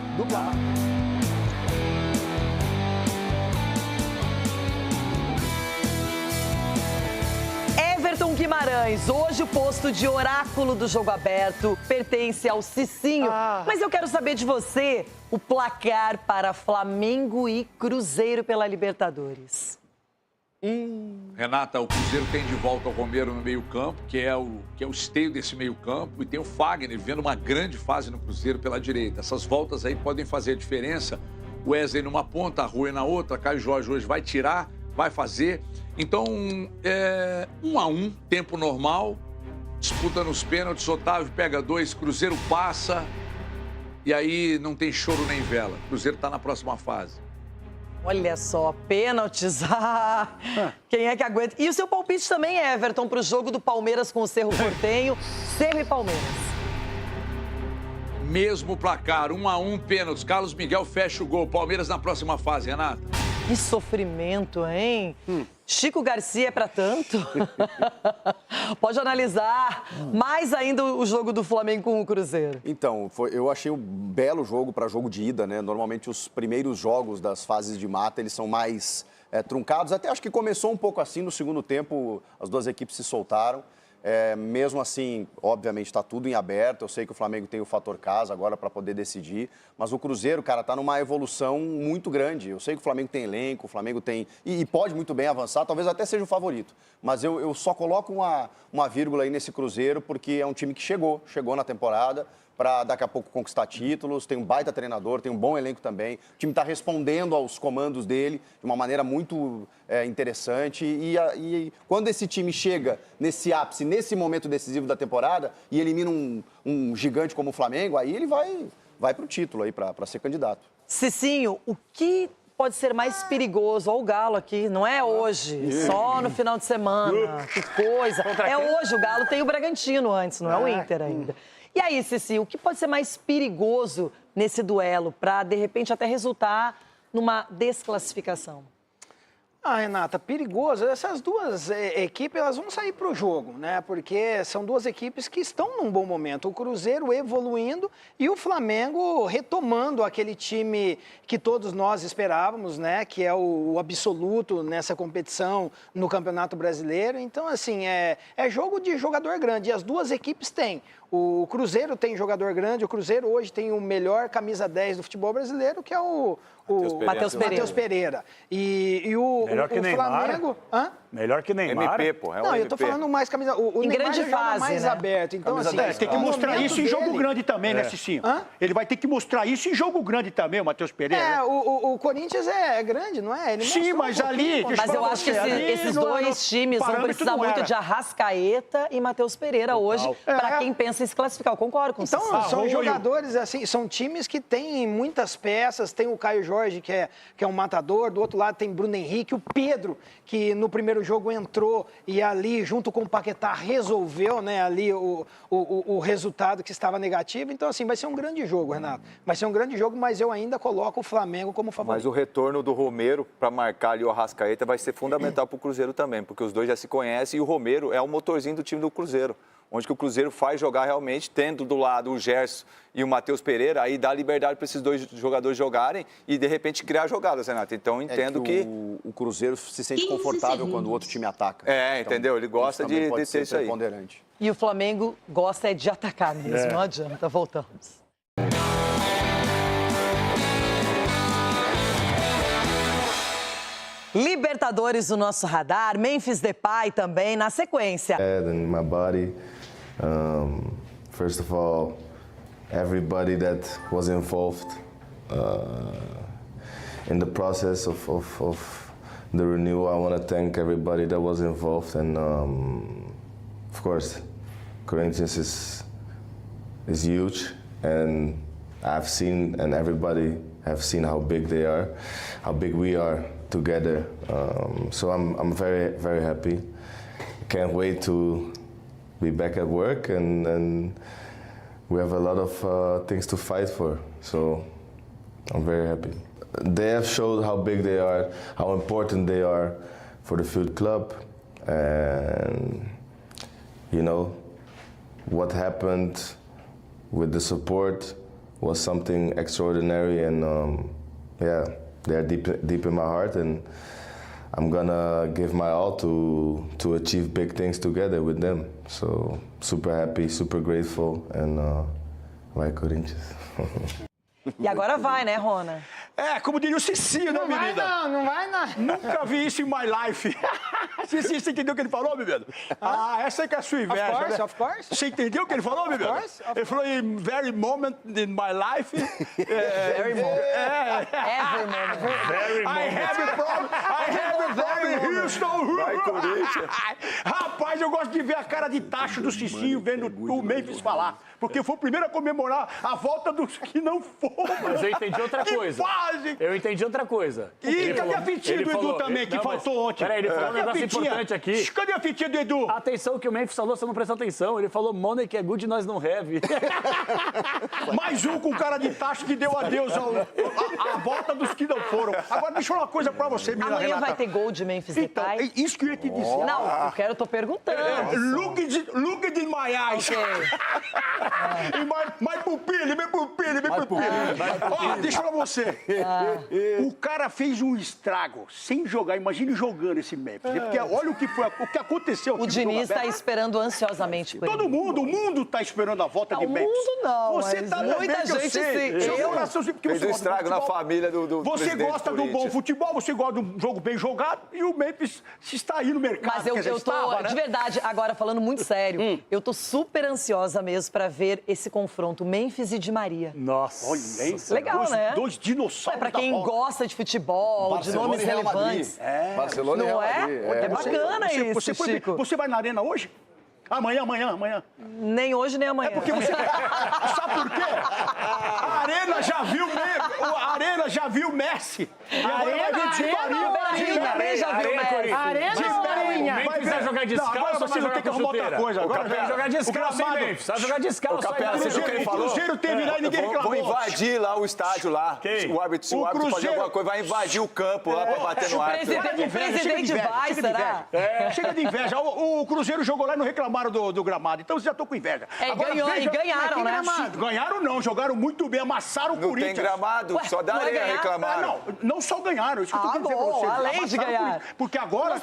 Everton Guimarães, hoje o posto de oráculo do jogo aberto pertence ao Cicinho. Mas eu quero saber de você o placar para Flamengo e Cruzeiro pela Libertadores. Renata, o Cruzeiro tem de volta o Romero no meio-campo, que é o esteio desse meio-campo, e tem o Fagner vivendo uma grande fase no Cruzeiro pela direita. Essas voltas aí podem fazer a diferença. O Wesley numa ponta, a Rui na outra, Caio Jorge hoje vai tirar, vai fazer. Então, 1-1, tempo normal, disputa nos pênaltis, Otávio pega 2, Cruzeiro passa, e aí não tem choro nem vela. Cruzeiro está na próxima fase. Olha só, pênaltis. Quem é que aguenta? E o seu palpite também, Everton, para o jogo do Palmeiras com o Cerro Porteño, Cerro e Palmeiras. Mesmo placar, 1-1, pênaltis. Carlos Miguel fecha o gol. Palmeiras na próxima fase, Renata. Que sofrimento, hein? Chico Garcia é pra tanto? Pode analisar mais ainda o jogo do Flamengo com o Cruzeiro. Então, eu achei um belo jogo para jogo de ida, né? Normalmente os primeiros jogos das fases de mata, eles são mais truncados. Até acho que começou um pouco assim no segundo tempo, as duas equipes se soltaram. Mesmo assim, obviamente, está tudo em aberto. Eu sei que o Flamengo tem o fator casa agora para poder decidir. Mas o Cruzeiro, cara, está numa evolução muito grande. Eu sei que o Flamengo tem elenco, o Flamengo tem... E pode muito bem avançar, talvez até seja o favorito. Mas eu só coloco uma vírgula aí nesse Cruzeiro, porque é um time que chegou na temporada para daqui a pouco conquistar títulos, tem um baita treinador, tem um bom elenco também. O time está respondendo aos comandos dele de uma maneira muito interessante. E quando esse time chega nesse ápice, nesse momento decisivo da temporada, e elimina um gigante como o Flamengo, aí ele vai para o título, aí para ser candidato. Cicinho, o que pode ser mais perigoso? Olha o Galo aqui, não é hoje, só no final de semana. Que coisa. É hoje, o Galo tem o Bragantino antes, não é o Inter ainda. E aí, Cici, o que pode ser mais perigoso nesse duelo para, de repente, até resultar numa desclassificação? Renata, perigoso. Essas duas equipes, elas vão sair para o jogo, né? Porque são duas equipes que estão num bom momento. O Cruzeiro evoluindo e o Flamengo retomando aquele time que todos nós esperávamos, né? Que é o absoluto nessa competição no Campeonato Brasileiro. Então, assim, é jogo de jogador grande. E as duas equipes têm. O Cruzeiro tem jogador grande. O Cruzeiro hoje tem o melhor camisa 10 do futebol brasileiro, que é o Matheus Pereira. E o Flamengo... Melhor que Neymar. MP, pô. Não, eu tô falando mais camisa... O em Neymar grande fase, mais né? aberto. Então, assim, tem que mostrar isso em jogo grande também, né, Cicinho? Ele vai ter que mostrar isso em jogo grande também, o Matheus Pereira. O Corinthians é grande, não é? Ele sim, mas ali... Mas eu acho que esses dois times vão precisar muito de Arrascaeta e Matheus Pereira hoje, para quem pensa em se classificar. Eu concordo com você. Então, são jogadores, assim, são times que têm muitas peças. Tem o Caio Jorge, que é um matador. Do outro lado tem Bruno Henrique. O Pedro, que no primeiro jogo entrou e ali, junto com o Paquetá, resolveu, né, ali o resultado que estava negativo. Então, assim, vai ser um grande jogo, Renato. Vai ser um grande jogo, mas eu ainda coloco o Flamengo como favorito. Mas o retorno do Romero para marcar ali o Arrascaeta vai ser fundamental para o Cruzeiro também, porque os dois já se conhecem e o Romero é o motorzinho do time do Cruzeiro. Onde que o Cruzeiro faz jogar realmente, tendo do lado o Gerson e o Matheus Pereira, aí dá liberdade para esses dois jogadores jogarem e, de repente, criar jogadas, Renato. Então, entendo que... O Cruzeiro se sente confortável quando o outro time ataca. Então, entendeu? Ele gosta de ter isso aí. E o Flamengo gosta de atacar mesmo, não adianta. Voltamos. Libertadores do nosso radar, Memphis Depay também na sequência. And my body, first of all, everybody that was involved in the process of the renewal. I want to thank everybody that was involved, and of course, Corinthians is huge, and I've seen, and everybody have seen how big they are, how big we are together. So I'm very, very happy. Can't wait to be back at work, and we have a lot of things to fight for. So I'm very happy. They have showed how big they are, how important they are for the field club, and you know what happened with the support was something extraordinary, and yeah, they're deep in my heart, and I'm gonna give my all to achieve big things together with them. So super happy, super grateful, and vai Corinthians. E agora vai, né, Rona? Como diria o Cicinho, né, menina? Não vai não. Nunca vi isso em my life. Cicinho, você entendeu o que ele falou, menino? Essa aí que é a sua inveja. Of course. Você entendeu o que ele falou, menino? Ele falou em very moment in my life. Very moment. Every moment. Very moment. I have a problem in Houston. Vai, Corinthians. Rapaz, eu gosto de ver a cara de tacho do Cicinho vendo o Memphis falar. Porque foi o primeiro a comemorar a volta dos que não foram. Mas eu entendi outra coisa. Eu entendi outra coisa. E cadê a fitinha do Edu também, que faltou ontem? Peraí, ele falou um negócio importante aqui. Cadê a fitinha do Edu? Atenção que o Memphis falou, você não prestou atenção. Ele falou, money que é good, nós não have. Mais um com cara de tacho que deu adeus à volta dos que não foram. Agora, deixa eu falar uma coisa pra você, menina Amanhã Renata. vai ter gol de Memphis Depay? Então, isso que eu ia te dizer. Não, eu tô perguntando. Look at in my eyes. Okay. My pupil. Ó, deixa eu falar pra você. O cara fez um estrago sem jogar. Imagine jogando esse Memphis. Porque olha o que aconteceu. O Diniz está esperando ansiosamente por Todo mundo, o mundo está esperando a volta de Memphis. O mundo não, Você mas tá muita gente sim. Fez um estrago na família do Você presidente gosta do do bom Corinthians. futebol, você gosta de um jogo bem jogado e o Memphis está aí no mercado. Mas eu tô, estava, né? de verdade, agora falando muito sério, eu tô super ansiosa mesmo pra ver esse confronto Memphis e Di Maria. Nossa. Olha, hein? Legal, né? Dois dinossauros. Pra quem gosta de futebol, Barcelona de e nomes Real Madrid. relevantes. Barcelona e Não Real é? Madrid. É bacana isso, Chico. Você vai na arena hoje? Amanhã. Nem hoje, nem amanhã. É porque você... Sabe por quê? A Arena já viu Messi. Memphis vai jogar descalço ou vai jogar com chuteira? Agora vai jogar descalço, hein, Memphis? Vai jogar descalço. O Cruzeiro teve lá e ninguém reclamou. Vou invadir lá o estádio lá. Se o árbitro fazer alguma coisa, vai invadir o campo lá pra bater no árbitro. O presidente vai, será? Chega de inveja. O Cruzeiro jogou lá e não reclamaram do gramado. Então, já tô com inveja. E ganharam, né? Ganharam não, jogaram muito bem, amassaram o Corinthians. Não tem gramado, só da areia reclamaram. Não só ganharam, isso que eu tô querendo dizer pra vocês. Além de ganhar. Porque agora,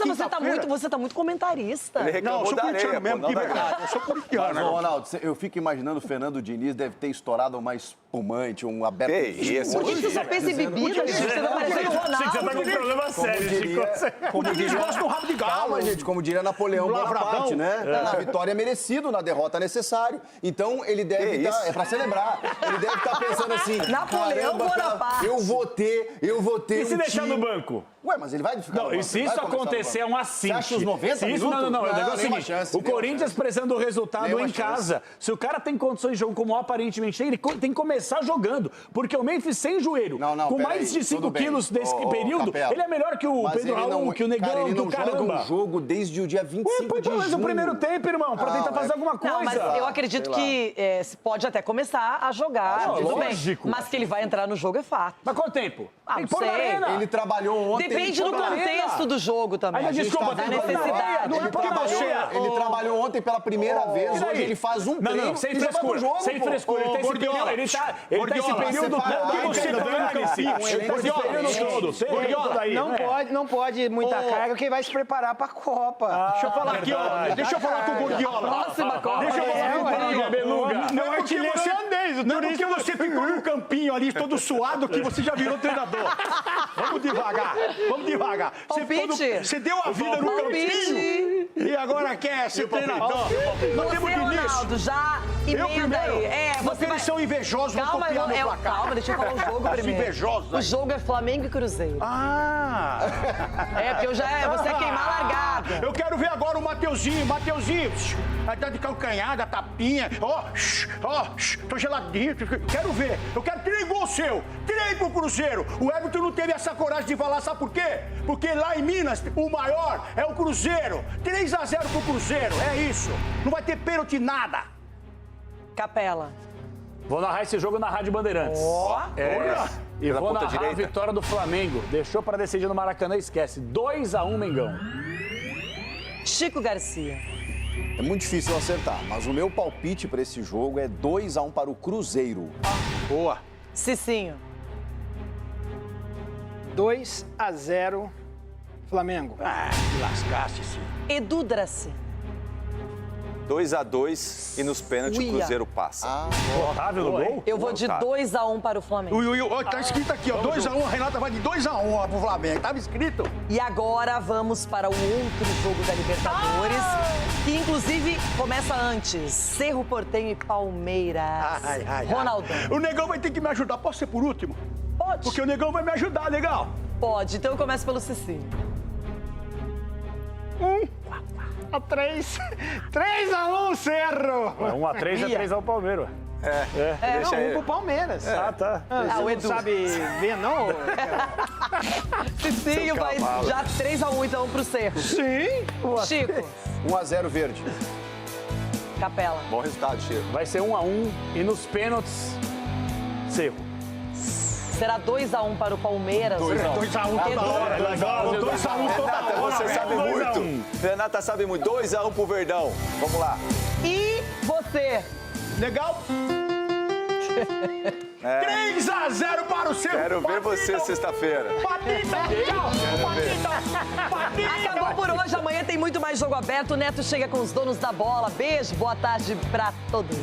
você tá muito comentarista. Ele reclamou eu sou da corintiano areia, mesmo, de verdade. Eu sou corintiano. Mas, Ronaldo, eu fico imaginando o Fernando Diniz deve ter estourado uma espumante, um aberto. Que isso? Por que você só pensa em bebida, Chico? Você tá parecendo o Ronaldo. Você tá com um problema sério, Chico. O Diniz gosta do rabo de galo. Calma, gente, como diria Napoleão Bonaparte, né? Na vitória é merecido, na derrota é necessário. Então, ele deve estar... É pra celebrar. Ele deve estar pensando assim... Napoleão Bonaparte. Eu vou ter E se deixar no banco? Ué, mas ele vai ficar Não, e se isso acontecer, é um assinte. Você acha os 90 minutos? Não. O negócio é o seguinte, chance, o Corinthians precisando do resultado em casa. Se o cara tem condições de jogo como aparentemente tem, ele tem que começar jogando. Porque o Memphis sem joelho, com mais de 5 quilos desse período, Capela. ele é melhor que o Pedro Raul, que o Negão, que o Caramba. Ele não joga um jogo desde o dia 25 de junho. Mas o primeiro tempo, irmão, pra tentar fazer alguma coisa. Não, mas eu acredito que pode até começar a jogar, tudo bem. Mas que ele vai entrar no jogo é fato. Mas quanto tempo? Não sei. Ele trabalhou ontem. Depende do contexto do jogo também. Ainda desculpa, da necessidade. Não é porque você... Ele trabalhou ontem pela primeira vez, hoje ele faz um treino. Não, sem frescura. Sem frescura. Ele tá esse período todo que você Não pode muita carga, porque vai se preparar pra Copa. Deixa eu falar aqui, ó. Deixa eu falar com o Gordiola. Próxima Copa. Deixa eu falar com o Gordiola. Beluga. Não é porque você ficou no campinho ali todo suado que você já virou treinador. Vamos devagar. Você deu a vida no campinho e agora quer ser treinador. Nós temos Ronaldo, já emenda aí. Eles são invejosos, vão copiar no placar. Calma, deixa eu falar o jogo primeiro. Invejosos. O jogo é Flamengo e Cruzeiro. Porque você é queimar largada. Eu quero ver agora o Mateuzinho. Vai estar de calcanhar, da tapinha. Tô geladinho. Quero ver. Eu quero 3 gols seu. 3 pro Cruzeiro. O Everton não teve essa coragem de falar, sabe por quê? Porque lá em Minas, o maior é o Cruzeiro. 3-0 pro Cruzeiro. É isso. Não vai ter pênalti nada. Capela. Vou narrar esse jogo na Rádio Bandeirantes. E vou narrar a vitória do Flamengo. Deixou pra decidir no Maracanã, esquece. 2-1 Mengão. Chico Garcia. É muito difícil eu acertar, mas o meu palpite para esse jogo é 2-1 para o Cruzeiro. Boa. Cicinho. 2-0 Flamengo. Me lascasse, sim. Edu Draci. 2-2 e nos pênaltis o Cruzeiro passa. Otávio no gol? Eu vou de 2-1 para o Flamengo. Tá escrito aqui, ó. 2-1, a Renata vai de 2-1 pro Flamengo. Tava escrito. E agora vamos para o outro jogo da Libertadores, que inclusive começa antes. Cerro Porteño e Palmeiras. Ronaldão. O Negão vai ter que me ajudar. Posso ser por último? Pode. Porque o Negão vai me ajudar, legal? Pode. Então eu começo pelo Cicinho. 3-1 Cerro. 1-3 é 3-1 Palmeiras. Deixa ele pro Palmeiras. Tá. O Edu não sabe ver, não? Cicinho vai já 3-1 então pro Cerro. Sim. Chico. 1-0 Verde. Capela. Bom resultado, Chico. Vai ser 1-1 e nos pênaltis, Cerro. Será 2-1 para o Palmeiras. 2-1 toda hora. 2-1 toda hora. Você sabe muito. Renata sabe muito. 2-1 pro Verdão. Vamos lá. E você? Legal? 3-0 para o seu. Quero ver você sexta-feira. Acabou por hoje, amanhã tem muito mais Jogo Aberto. O Neto chega com os donos da bola. Beijo, boa tarde pra todos.